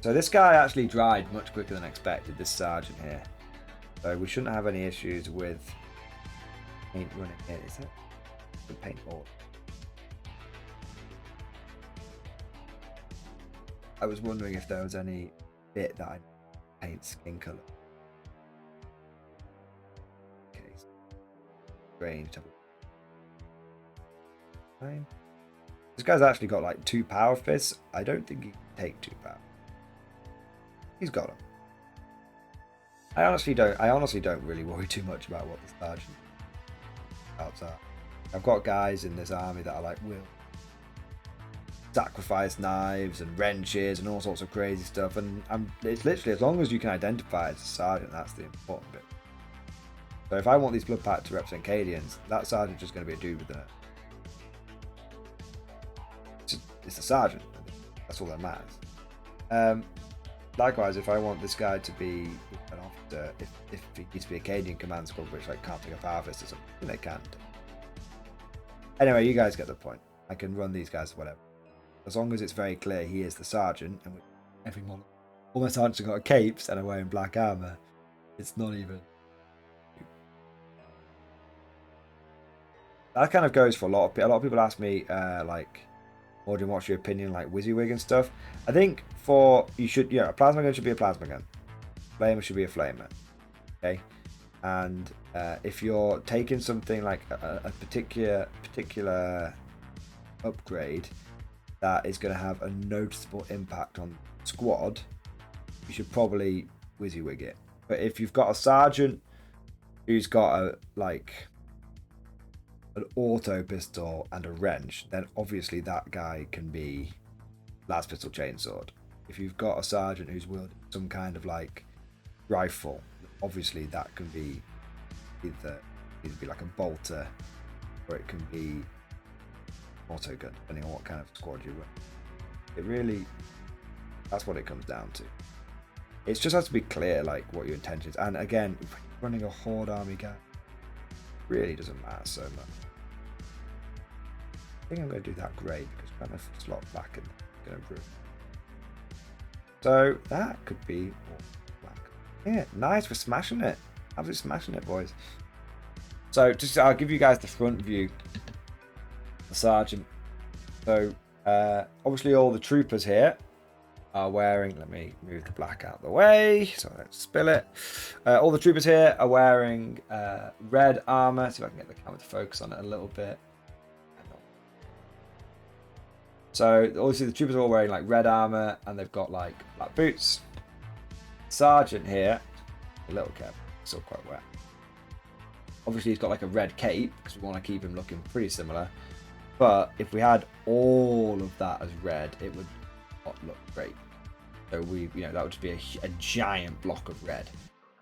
Speaker 1: So this guy actually dried much quicker than expected, this sergeant here. So we shouldn't have any issues with paint running in, is it? The paintball. I was wondering if there was any bit that I paint skin color. Okay. Strange. This guy's actually got like 2 power fists. I don't think he can take 2 power. He's got them. I honestly don't really worry too much about what the sergeant outside. I've got guys in this army that are like will sacrifice knives and wrenches and all sorts of crazy stuff, and it's literally as long as you can identify as a sergeant, that's the important bit. So if I want these blood pack to represent Cadians, that sergeant's just going to be a dude with it's a sergeant. That's all that matters. Likewise, if I want this guy to be an officer, if he needs to be a Cadian command squad, which like can't take a power fist or something, then they can't. Anyway, you guys get the point. I can run these guys whatever, as long as it's very clear he is the sergeant, and every model, all my sergeants have got capes and are wearing black armor. It's not even. That kind of goes for a lot of people. A lot of people ask me like, Mordian, what's your opinion, like WYSIWYG and stuff? I think a plasma gun should be a plasma gun. Flamer should be a flamer. Okay, and if you're taking something like a particular upgrade that is going to have a noticeable impact on the squad, you should probably WYSIWYG it. But if you've got a sergeant who's got an auto pistol and a wrench, then obviously that guy can be las pistol chainsword. If you've got a sergeant who's wielding some kind of like rifle, obviously that can be either be like a bolter, or it can be auto gun, depending on what kind of squad you run. It really, that's what it comes down to. It just has to be clear like what your intentions. And again, if you're running a horde army guy, it really doesn't matter so much. I think I'm going to do that grey because I'm going to slot back and going to improve. So that could be black. Yeah, nice. We're smashing it. Absolutely smashing it, boys. So just I'll give you guys the front view. The sergeant. So obviously all the troopers here are wearing. Let me move the black out of the way so I don't spill it. All the troopers here are wearing red armor. See if I can get the camera to focus on it a little bit. So obviously the troopers are all wearing like red armor and they've got like black boots. Sergeant here, a little cap, still quite wet. Obviously he's got like a red cape because we want to keep him looking pretty similar. But if we had all of that as red, it would not look great. So that would just be a giant block of red.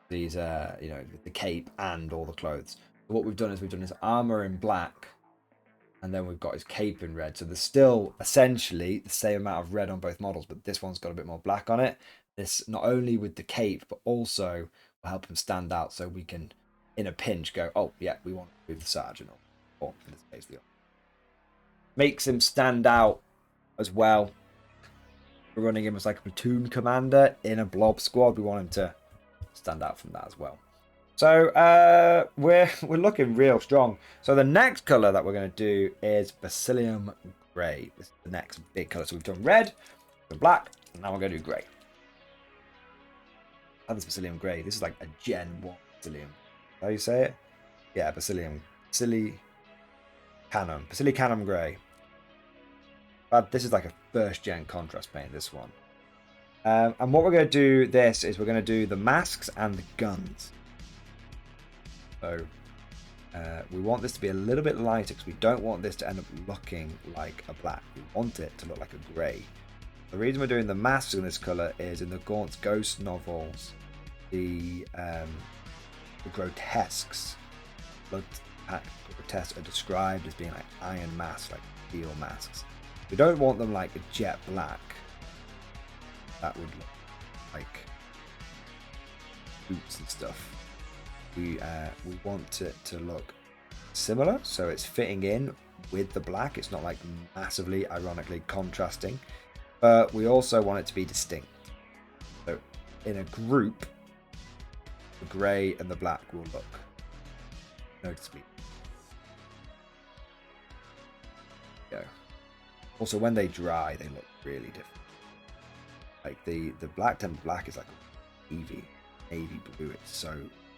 Speaker 1: These, the cape and all the clothes. So what we've done is we've done his armor in black. And then we've got his cape in red. So there's still essentially the same amount of red on both models, but this one's got a bit more black on it. This not only with the cape, but also will help him stand out so we can, in a pinch, go, oh, yeah, we want to move the sergeant or in this case, the makes him stand out as well. We're running him as like a platoon commander in a blob squad. We want him to stand out from that as well. So we're looking real strong. So the next color that we're going to do is Basilium grey. This is the next big colour. So we've done red, we've done black, and now we're going to do grey. That's Basilium Grey. This is like a Gen 1 Basilium. How do you say it? Yeah, Basilium. Basilicanum Grey. But this is like a first gen contrast paint, this one. And what we're going to do this is we're going to do the masks and the guns. So we want this to be a little bit lighter because we don't want this to end up looking like a black. We want it to look like a grey. The reason we're doing the masks in this colour is in the Gaunt's Ghost novels, the grotesques, grotesques are described as being like iron masks, like steel masks. We don't want them like a jet black. That would look like boots and stuff. We want it to look similar, so it's fitting in with the black. It's not like massively, ironically contrasting, but we also want it to be distinct. So in a group, the grey and the black will look noticeably. Go. Also, when they dry, they look really different. Like the black tempered black is like navy blue. It's so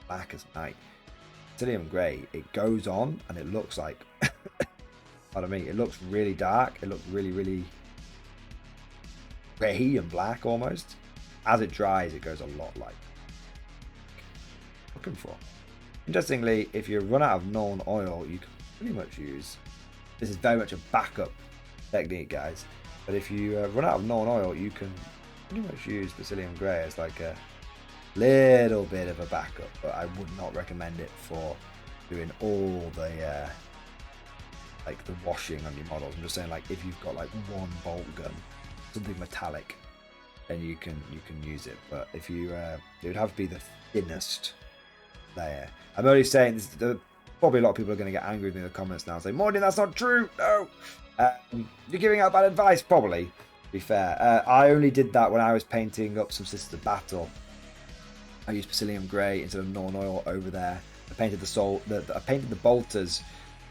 Speaker 1: black as night. Basilium Grey, it goes on and it looks like, pardon me, it looks really dark. It looks really, really grey and black almost. As it dries, it goes a lot like looking for. Interestingly, if you run out of Norn oil, you can pretty much use, this is very much a backup technique, guys, but if you run out of Norn oil, you can pretty much use Basilium Grey as like a little bit of a backup, but I would not recommend it for doing all the like the washing on your models. I'm just saying, like, if you've got like one bolt gun, something metallic, then you can use it. But if you it would have to be the thinnest layer. I'm only saying this, probably a lot of people are going to get angry with me in the comments now and say, Mordian, that's not true. No, you're giving out bad advice. Probably, to be fair. I only did that when I was painting up some Sisters of Battle. I used Basilium Grey instead of Norn oil over there. I painted I painted the bolters.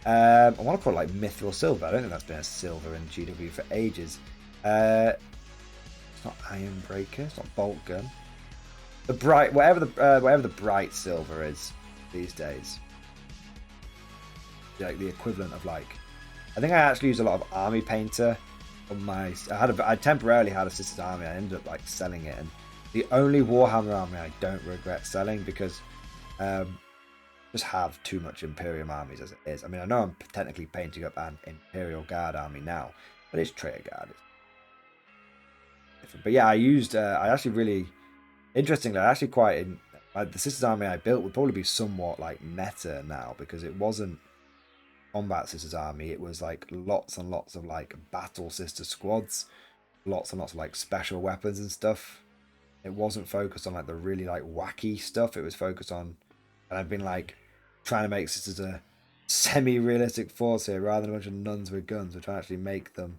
Speaker 1: I want to call it like Mithril Silver. I don't think that's been a silver in GW for ages. It's not Iron Breaker. It's not Bolt Gun. The bright, whatever the bright silver is these days. Like the equivalent of like, I think I actually used a lot of Army Painter on my. I temporarily had a Sisters Army. I ended up like selling it, and the only Warhammer army I don't regret selling because just have too much Imperium armies as it is. I mean, I know I'm technically painting up an Imperial Guard army now, but it's Traitor Guard. But yeah, I used. I actually really, interestingly, I actually quite. The Sisters army I built would probably be somewhat like meta now because it wasn't combat Sisters army. It was like lots and lots of like battle Sister squads, lots and lots of like special weapons and stuff. It wasn't focused on like the really like wacky stuff. It was focused on, and I've been like trying to make Sisters a semi-realistic force here rather than a bunch of nuns with guns. We're trying to actually make them,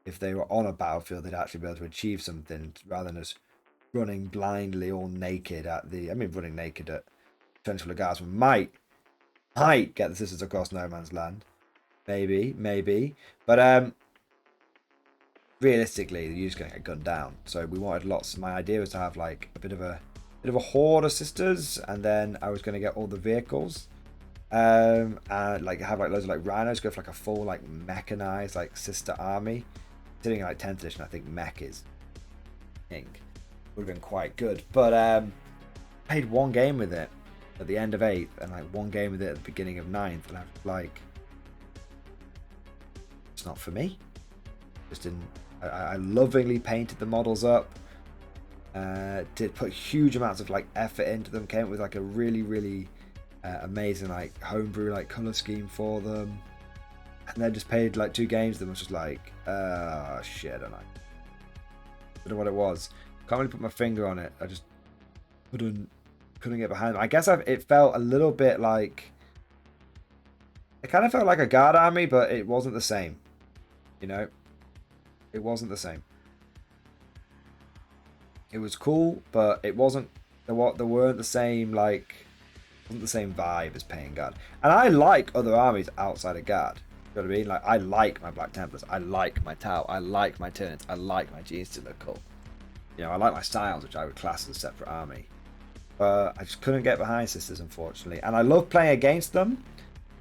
Speaker 1: if they were on a battlefield, they'd actually be able to achieve something rather than just running blindly all naked at the. I mean, running naked at Trenchful of Guards might get the Sisters across no man's land, maybe, but realistically, you're just going to get gunned down. So we wanted lots. My idea was to have like a bit of a horde of Sisters, and then I was going to get all the vehicles, and like have like loads of like rhinos, go for like a full like mechanized like Sister army. Sitting at like 10th edition, I think mech is king. Would have been quite good, but played one game with it at the end of 8th, and like one game with it at the beginning of 9th, and I was like, it's not for me. Just didn't. I lovingly painted the models up, did put huge amounts of like effort into them, came up with like a really amazing like homebrew like color scheme for them, and then just played like 2 games of them. Was just like shit, and I don't know what it was. Can't really put my finger on it. I just couldn't get behind them. I guess it felt a little bit like, it kind of felt like a guard army, but it wasn't the same, you know. It wasn't the same. It was cool, but it wasn't. There weren't the same like. Wasn't the same vibe as paying guard. And I like other armies outside of guard. You know what I mean? Like, I like my Black Templars, I like my Tau, I like my Tyranids, I like my Genes to look cool. You know, I like my Scions, which I would class as a separate army. But I just couldn't get behind Sisters, unfortunately. And I love playing against them.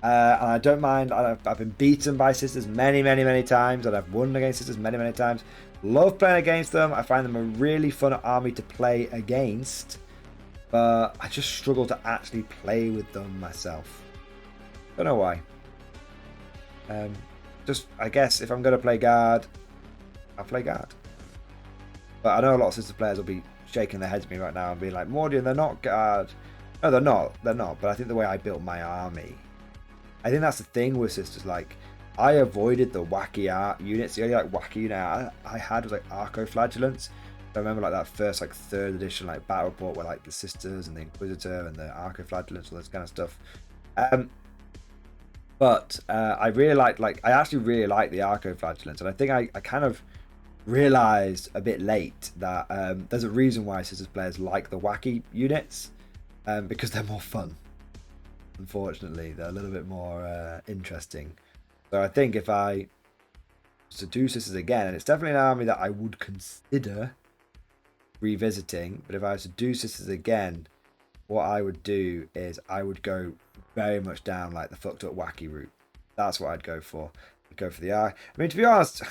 Speaker 1: And I don't mind. I've been beaten by Sisters many, many, many times. And I've won against Sisters many, many times. Love playing against them. I find them a really fun army to play against. But I just struggle to actually play with them myself. Don't know why. Just, I guess, if I'm going to play guard, I'll play guard. But I know a lot of Sister players will be shaking their heads at me right now and being like, Mordian, they're not guard. No, they're not. They're not. But I think the way I built my army, I think that's the thing with Sisters. Like, I avoided the wacky art units. The only like wacky unit I had was like Arco-Flagellants. I remember like that first like 3rd edition like battle report where like the Sisters and the Inquisitor and the Arco-Flagellants, all this kind of stuff. But I really liked, I actually really like the Arco-Flagellants, and I think I kind of realized a bit late that there's a reason why Sisters players like the wacky units, because they're more fun. Unfortunately, they're a little bit more interesting. So I think if I was to do Sisters again, and it's definitely an army that I would consider revisiting, but if I was to do Sisters again, what I would do is I would go very much down like the fucked up wacky route. That's what I'd go for. I'd go for the eye. I mean, to be honest,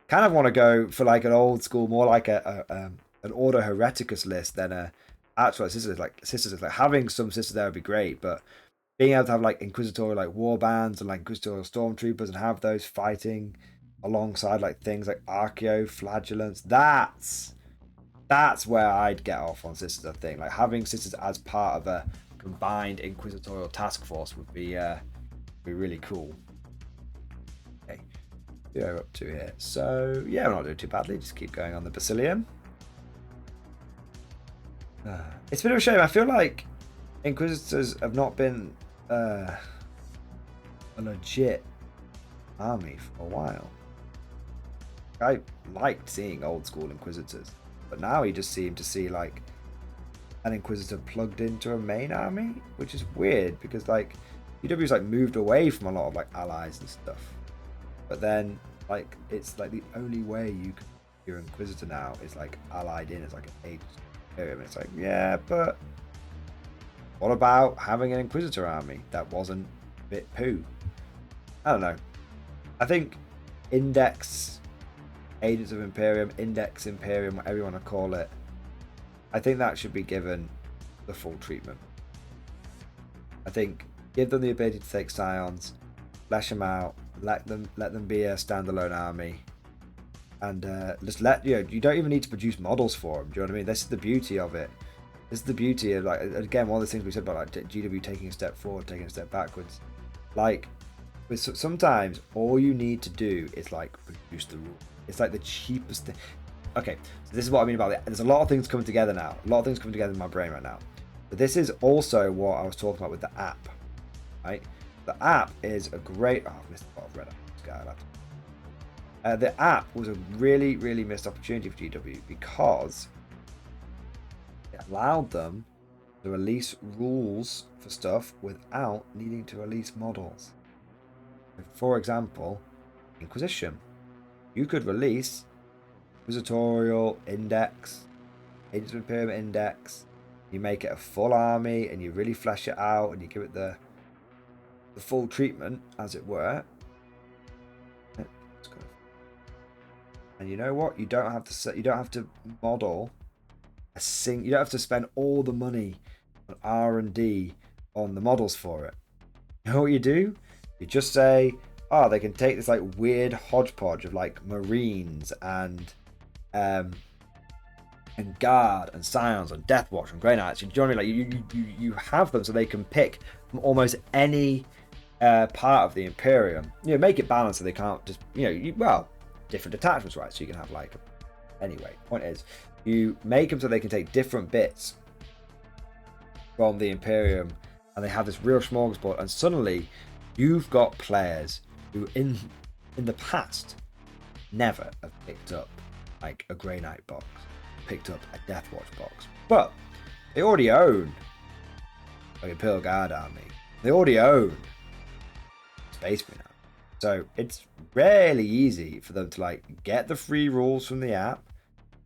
Speaker 1: kind of want to go for like an old school, more like an Order Hereticus list than a actual Sisters. Like having some Sisters there would be great, but being able to have like Inquisitorial like war bands and like Inquisitorial stormtroopers and have those fighting alongside like things like Arco-Flagellants, that's where I'd get off on Sisters. I think like having Sisters as part of a combined Inquisitorial task force would be really cool. Okay, we're up to here. So yeah, we're not doing too badly. Just keep going on the Basilium. It's a bit of a shame. I feel like Inquisitors have not been a legit army for a while. I liked seeing old school Inquisitors, but now you just seem to see like an Inquisitor plugged into a main army, which is weird because like UW's like moved away from a lot of like allies and stuff, but then like it's like the only way you can your Inquisitor now is like allied in as like an age imperium. It's like, yeah, but what about having an Inquisitor army that wasn't a bit poo? I don't know. I think Index Agents of Imperium, Index Imperium, whatever you want to call it, I think that should be given the full treatment. I think give them the ability to take Scions, flesh them out, let them be a standalone army, and just let you don't even need to produce models for them. Do you know what I mean? This is the beauty of it. This is the beauty of like, again, one of the things we said about like GW taking a step forward, taking a step backwards. Like sometimes all you need to do is like produce the rule. It's like the cheapest thing. Okay, so this is what I mean about it. There's a lot of things coming together now. A lot of things coming together in my brain right now. But this is also what I was talking about with the app, right? The app is a great... Oh, I've missed a lot of red apps. The app was a really, really missed opportunity for GW because it allowed them to release rules for stuff without needing to release models. For example, Inquisition. You could release Inquisitorial Index, Agents of Imperium Index. You make it a full army and you really flesh it out and you give it the full treatment, as it were. And you know what? You don't have to model a you don't have to spend all the money on R&D on the models for it. You know what you do? You just say, oh, they can take this like weird hodgepodge of like Marines and Guard and Scions and Death Watch and Grey Knights. You know what I mean? Like you have them so they can pick from almost any part of the Imperium. You know, make it balanced so they can't just different detachments, right? So you can have like anyway. Point is, you make them so they can take different bits from the Imperium, and they have this real smorgasbord. And suddenly, you've got players who in the past never have picked up like a Grey Knight box, picked up a Death Watch box, but they already own like Imperial Guard army. They already own Space Marine army. So it's really easy for them to like get the free rules from the app,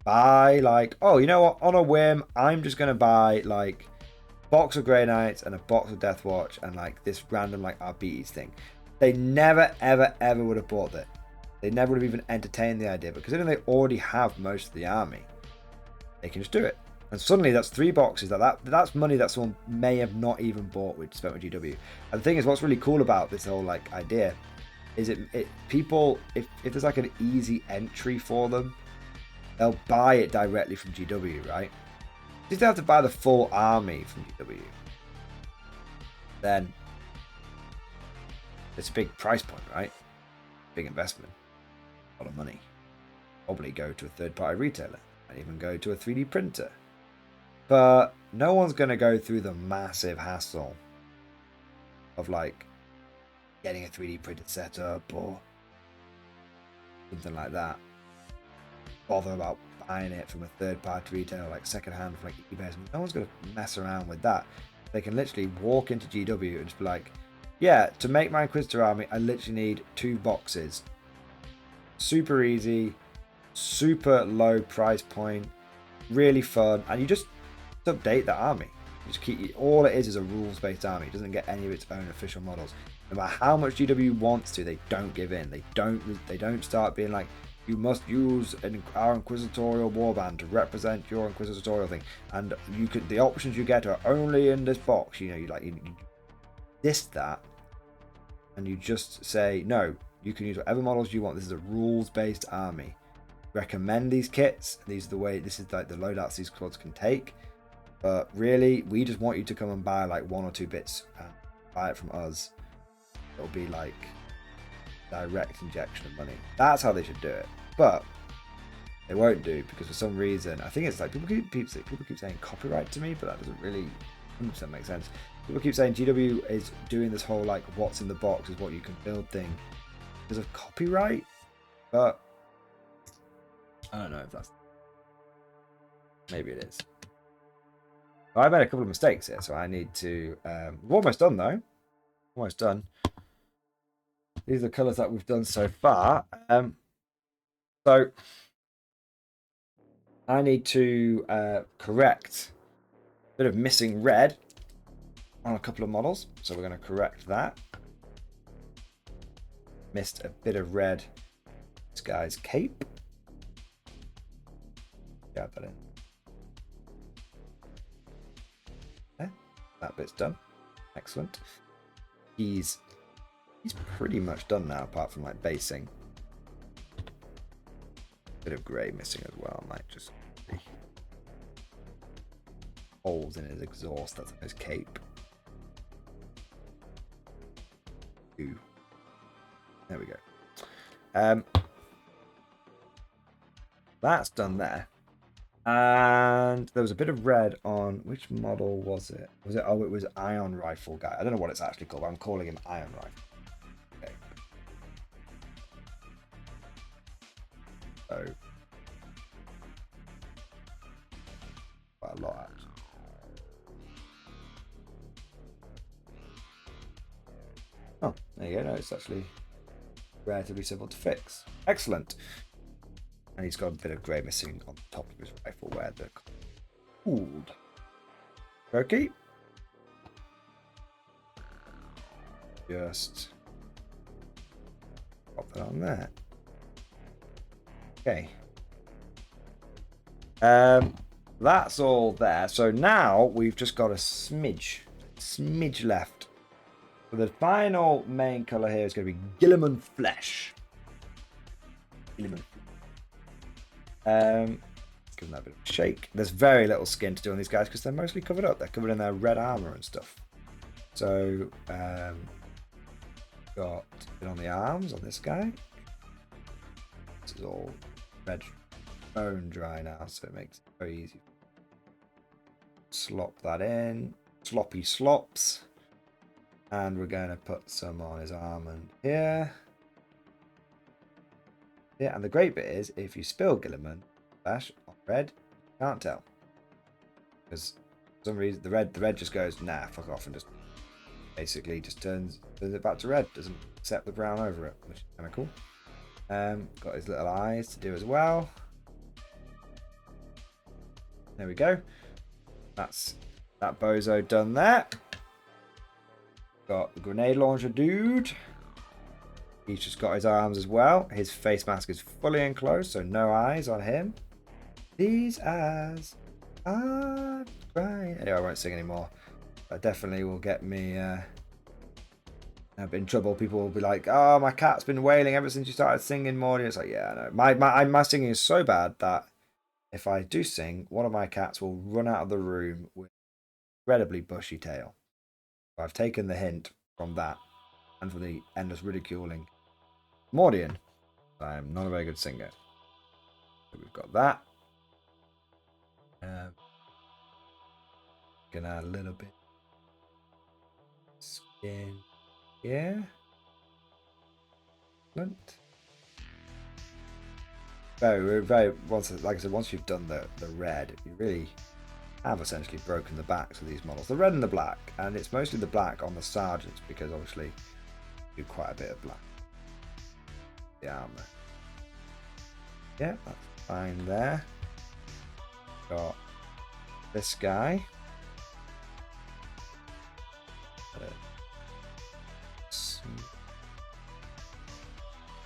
Speaker 1: buy like, oh, you know what, on a whim, I'm just gonna buy like a box of Grey Knights and a box of Death Watch and like this random like RBEs thing. They never ever ever would have bought that. They never would have even entertained the idea, because then they already have most of the army. They can just do it. And suddenly that's 3 boxes. That's money that someone may have not even bought with spent with GW. And the thing is, what's really cool about this whole like idea is people, if there's like an easy entry for them, they'll buy it directly from GW, right? If they have to buy the full army from GW, then it's a big price point, right? Big investment. A lot of money. Probably go to a third-party retailer and even go to a 3D printer. But no one's going to go through the massive hassle of like getting a 3D printed setup or something like that. Bother about buying it from a third-party retailer like secondhand from like eBay. No one's going to mess around with that. They can literally walk into GW and just be like, yeah, to make my Inquisitor army, I literally need 2 boxes. Super easy, super low price point, really fun, and you just update the army. You just keep, all it is a rules-based army. It doesn't get any of its own official models. No matter how much GW wants to, they don't give in. They don't start being like, you must use our Inquisitorial warband to represent your Inquisitorial thing, and you could, the options you get are only in this box. You know, you list that, and you just say no. You can use whatever models you want. This is a rules-based army. Recommend these kits. These are the way. This is like the loadouts these squads can take. But really, we just want you to come and buy like 1 or 2 bits and buy it from us. It'll be like direct injection of money. That's how they should do it. But they won't do, because for some reason, I think it's like people keep saying copyright to me, but that doesn't really 100% make sense. People keep saying GW is doing this whole like what's in the box is what you can build thing because of copyright, but I don't know if that's, maybe it is. I made a couple of mistakes here, so I need to we're almost done though. Almost done. These are the colors that we've done so far. So I need to correct a bit of missing red on a couple of models, so we're going to correct that. Missed a bit of red. This guy's cape. Add that in. Yeah, that bit's done. Excellent. He's pretty much done now, apart from like basing. Bit of grey missing as well. Might just be holes in his exhaust. That's his cape. Ooh. There we go. That's done there. And there was a bit of red on, which model was it? Was it? Oh, it was Ion Rifle guy. I don't know what it's actually called, but I'm calling him Ion Rifle. Okay. So quite a lot actually. Oh, there you go. No, it's actually relatively simple to fix. Excellent. And he's got a bit of grey missing on the top of his rifle where they're cooled. Okay. Just pop that on there. Okay. That's all there. So now we've just got a smidge left. So the final main colour here is going to be Guilliman Flesh. Guilliman. Give them that bit of a shake. There's very little skin to do on these guys because they're mostly covered up. They're covered in their red armor and stuff. So, got it on the arms on this guy. This is all red bone dry now, so it makes it very easy. Slop that in. Sloppy slops. And we're going to put some on his arm and here. Yeah, and the great bit is, if you spill Guilliman Flesh on red, you can't tell. Because for some reason, the red just goes, nah, fuck off, and just basically just turns it back to red, doesn't accept the brown over it, which is kind of cool. Got his little eyes to do as well. There we go. That's that bozo done there. Got the grenade launcher dude. He's just got his arms as well. His face mask is fully enclosed, so no eyes on him. These eyes are crying. Anyway, I won't sing anymore. That definitely will get me in trouble. People will be like, "Oh, my cat's been wailing ever since you started singing, Morty." It's like, yeah, I know. My singing is so bad that if I do sing, one of my cats will run out of the room with an incredibly bushy tail. I've taken the hint from that and from the endless ridiculing Mordian. I am not a very good singer. So we've got that. Gonna add a little bit skin here. Very once, like I said, once you've done the red, you really have essentially broken the backs of these models. The red and the black, and it's mostly the black on the sergeants because obviously you do quite a bit of black. The armor. Yeah, that's fine there. Got this guy.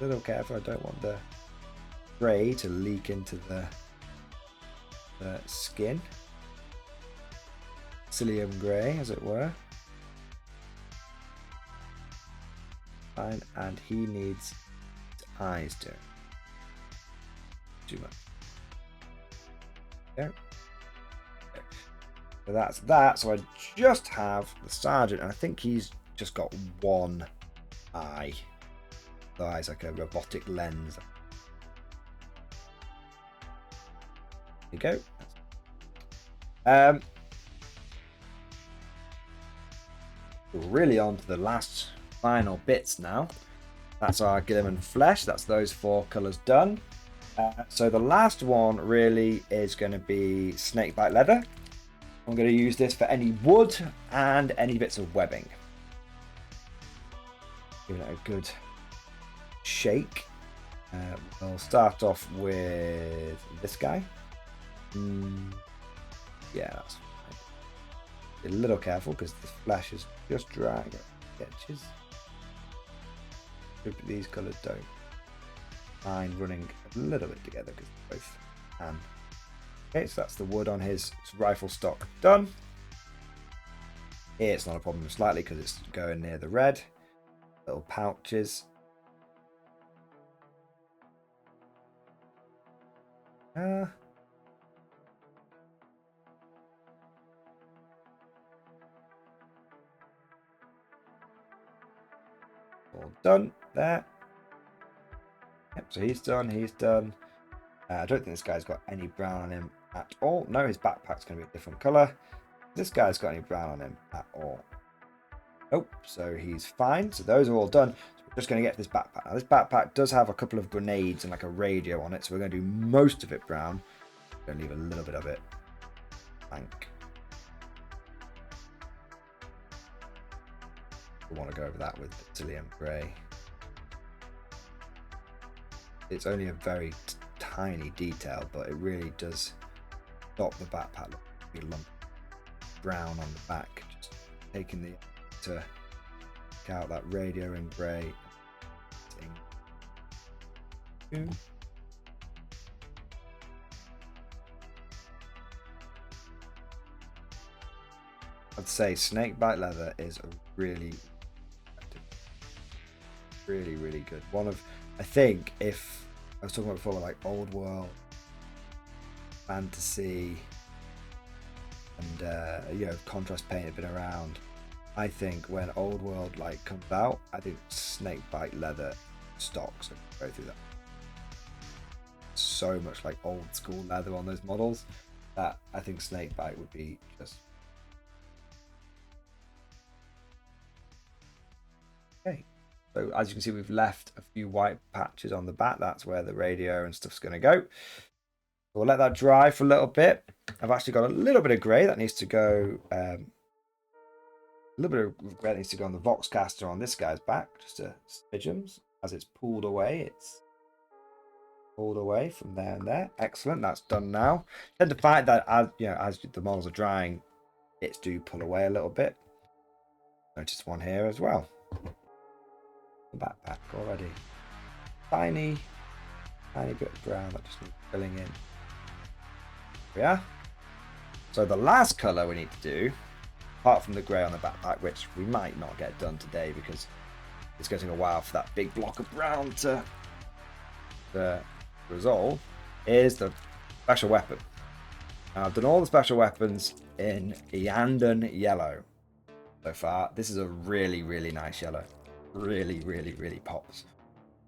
Speaker 1: A little careful, I don't want the grey to leak into the skin. Psyllium grey, as it were. Fine, and he needs his eyes to. Too much. There. Okay. So that's that. So I just have the sergeant, and I think he's just got one eye. The eye's like a robotic lens. There you go. We're really on to the last final bits now. That's our Guilliman flesh. That's those 4 colours done. So the last one really is going to be snakebite leather. I'm going to use this for any wood and any bits of webbing. Give it a good shake. We'll start off with this guy. Yeah, that's fine. Be a little careful because the flesh is just dry at the edges. These colours don't mind running a little bit together because both can. Okay, so that's the wood on his rifle stock done. Here it's not a problem slightly because it's going near the red. Little pouches. All done there. Yep, so he's done. I don't think this guy's got any brown on him at all. No, his backpack's going to be a different colour. This guy's got any brown on him at all. Nope, so he's fine. So those are all done. So we're just going to get to this backpack. Now this backpack does have a couple of grenades and like a radio on it, so we're going to do most of it brown. We're going to leave a little bit of it blank. We want to go over that with the Psyllium grey. It's only a very tiny detail, but it really does stop the backpack looking lump brown on the back. Just taking the to take out that radio in grey. I'd say snakebite leather is really good. One of, I think, if I was talking about before, like old world fantasy and you know, contrast paint had been around, I think when old world like comes out, I think snakebite leather stocks and go through that. So much like old school leather on those models that I think snakebite would be just okay. So as you can see, we've left a few white patches on the back. That's where the radio and stuff's going to go. We'll let that dry for a little bit. I've actually got a little bit of grey that needs to go A little bit of regret needs to go on the Voxcaster on this guy's back, just a smidgems. As it's pulled away, it's pulled away from there and there. Excellent, that's done now. Tend to find that as as the models are drying, bits do pull away a little bit. Notice one here as well. The backpack already. Tiny bit of brown that just needs filling in. Yeah. So the last colour we need to do, apart from the grey on the backpack, which we might not get done today because it's going to take a while for that big block of brown to resolve, is the special weapon. Now, I've done all the special weapons in Iyanden yellow so far. This is a really, really nice yellow. Really, really, really pops.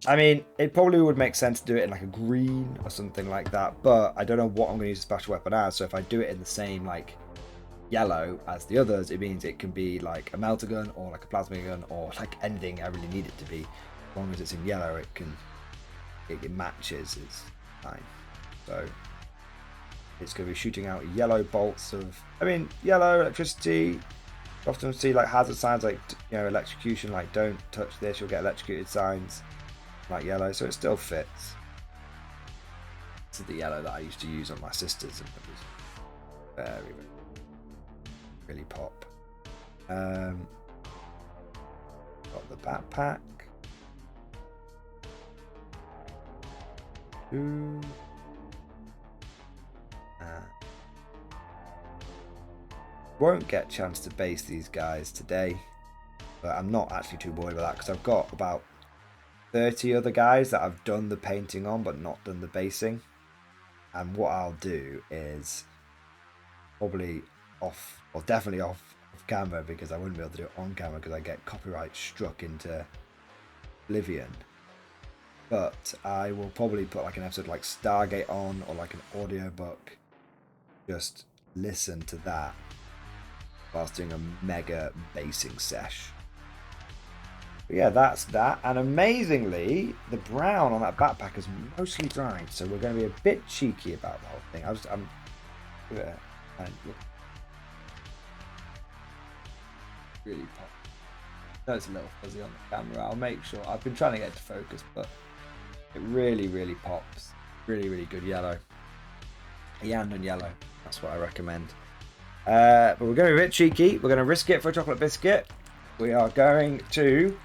Speaker 1: I mean, it probably would make sense to do it in like a green or something like that, but I don't know what I'm going to use the special weapon as, so if I do it in the same like yellow as the others, it means it can be like a melter gun or like a plasma gun or like anything I really need it to be. As long as it's in yellow, it matches, it's fine. So it's going to be shooting out yellow bolts of, I mean, yellow electricity. You often see like hazard signs like, electrocution, like don't touch this, you'll get electrocuted signs, like yellow, so it still fits. This is the yellow that I used to use on my sisters, and it was very, really pop. Got the backpack. Ooh. Won't get a chance to base these guys today, but I'm not actually too worried about that because I've got about 30 other guys that I've done the painting on but not done the basing. And what I'll do is probably off, or definitely off camera, because I wouldn't be able to do it on camera because I get copyright struck into oblivion. But I will probably put like an episode like Stargate on, or like an audiobook, just listen to that whilst doing a mega basing sesh. But yeah, that's that. And amazingly, the brown on that backpack is mostly dried, so we're going to be a bit cheeky about the whole thing. I'm really pop. No, it's a little fuzzy on the camera. I'll make sure. I've been trying to get it to focus, but it really, really pops. Really, really good yellow. Iyanden yellow. That's what I recommend. But we're going to be a bit cheeky. We're going to risk it for a chocolate biscuit. We are going to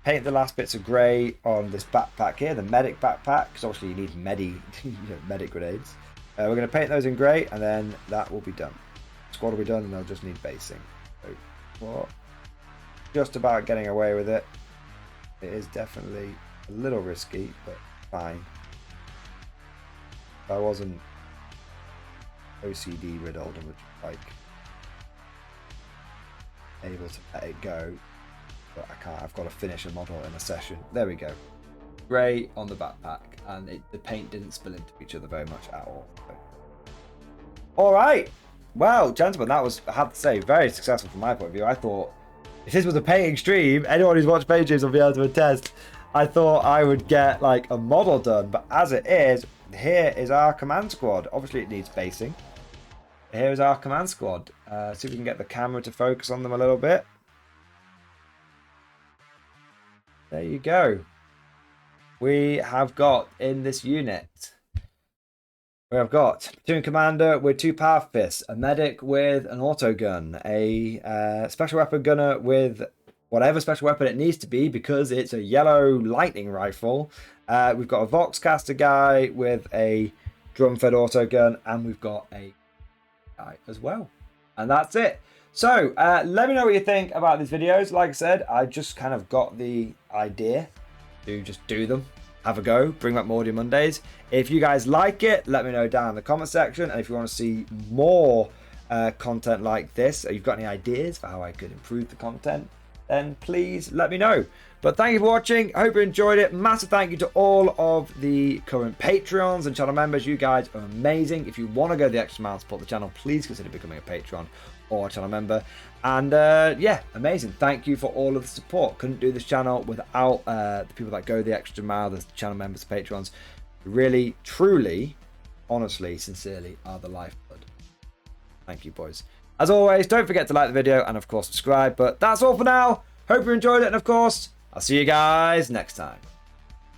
Speaker 1: paint the last bits of grey on this backpack here, the medic backpack, because obviously you need medic grenades. We're going to paint those in grey, and then that will be done. Squad will be done, and they'll just need basing. So, well, just about getting away with it. It is definitely a little risky, but fine. If I wasn't OCD riddled and would like able to let it go, but I can't. I've got to finish a model in a session. There we go. Grey on the backpack, and the paint didn't spill into each other very much at all. So. All right. Well, gentlemen, that was, I have to say, very successful from my point of view. I thought if this was a painting stream, anyone who's watched painting streams will be able to attest. I thought I would get like a model done, but as it is, here is our command squad. Obviously, it needs basing. Here is our command squad. See if we can get the camera to focus on them a little bit. There you go. We have got in this unit, we have got platoon commander with 2 power fists, a medic with an auto gun, a special weapon gunner with whatever special weapon it needs to be because it's a yellow lightning rifle. We've got a Voxcaster guy with a drum-fed auto gun, and we've got a guy as well. And that's it. So let me know what you think about these videos. Like I said, I just kind of got the idea to just do them, have a go, bring back Mordia Mondays. If you guys like it, let me know down in the comment section. And if you want to see more content like this, or you've got any ideas for how I could improve the content, then please let me know. But thank you for watching. I hope you enjoyed it. Massive thank you to all of the current Patreons and channel members. You guys are amazing. If you want to go the extra mile and support the channel, please consider becoming a Patreon or a channel member. And yeah, amazing. Thank you for all of the support. Couldn't do this channel without the people that go the extra mile, the channel members, Patrons. Really, truly, honestly, sincerely are the lifeblood. Thank you, boys. As always, don't forget to like the video and of course subscribe. But that's all for now. Hope you enjoyed it, and of course, I'll see you guys next time.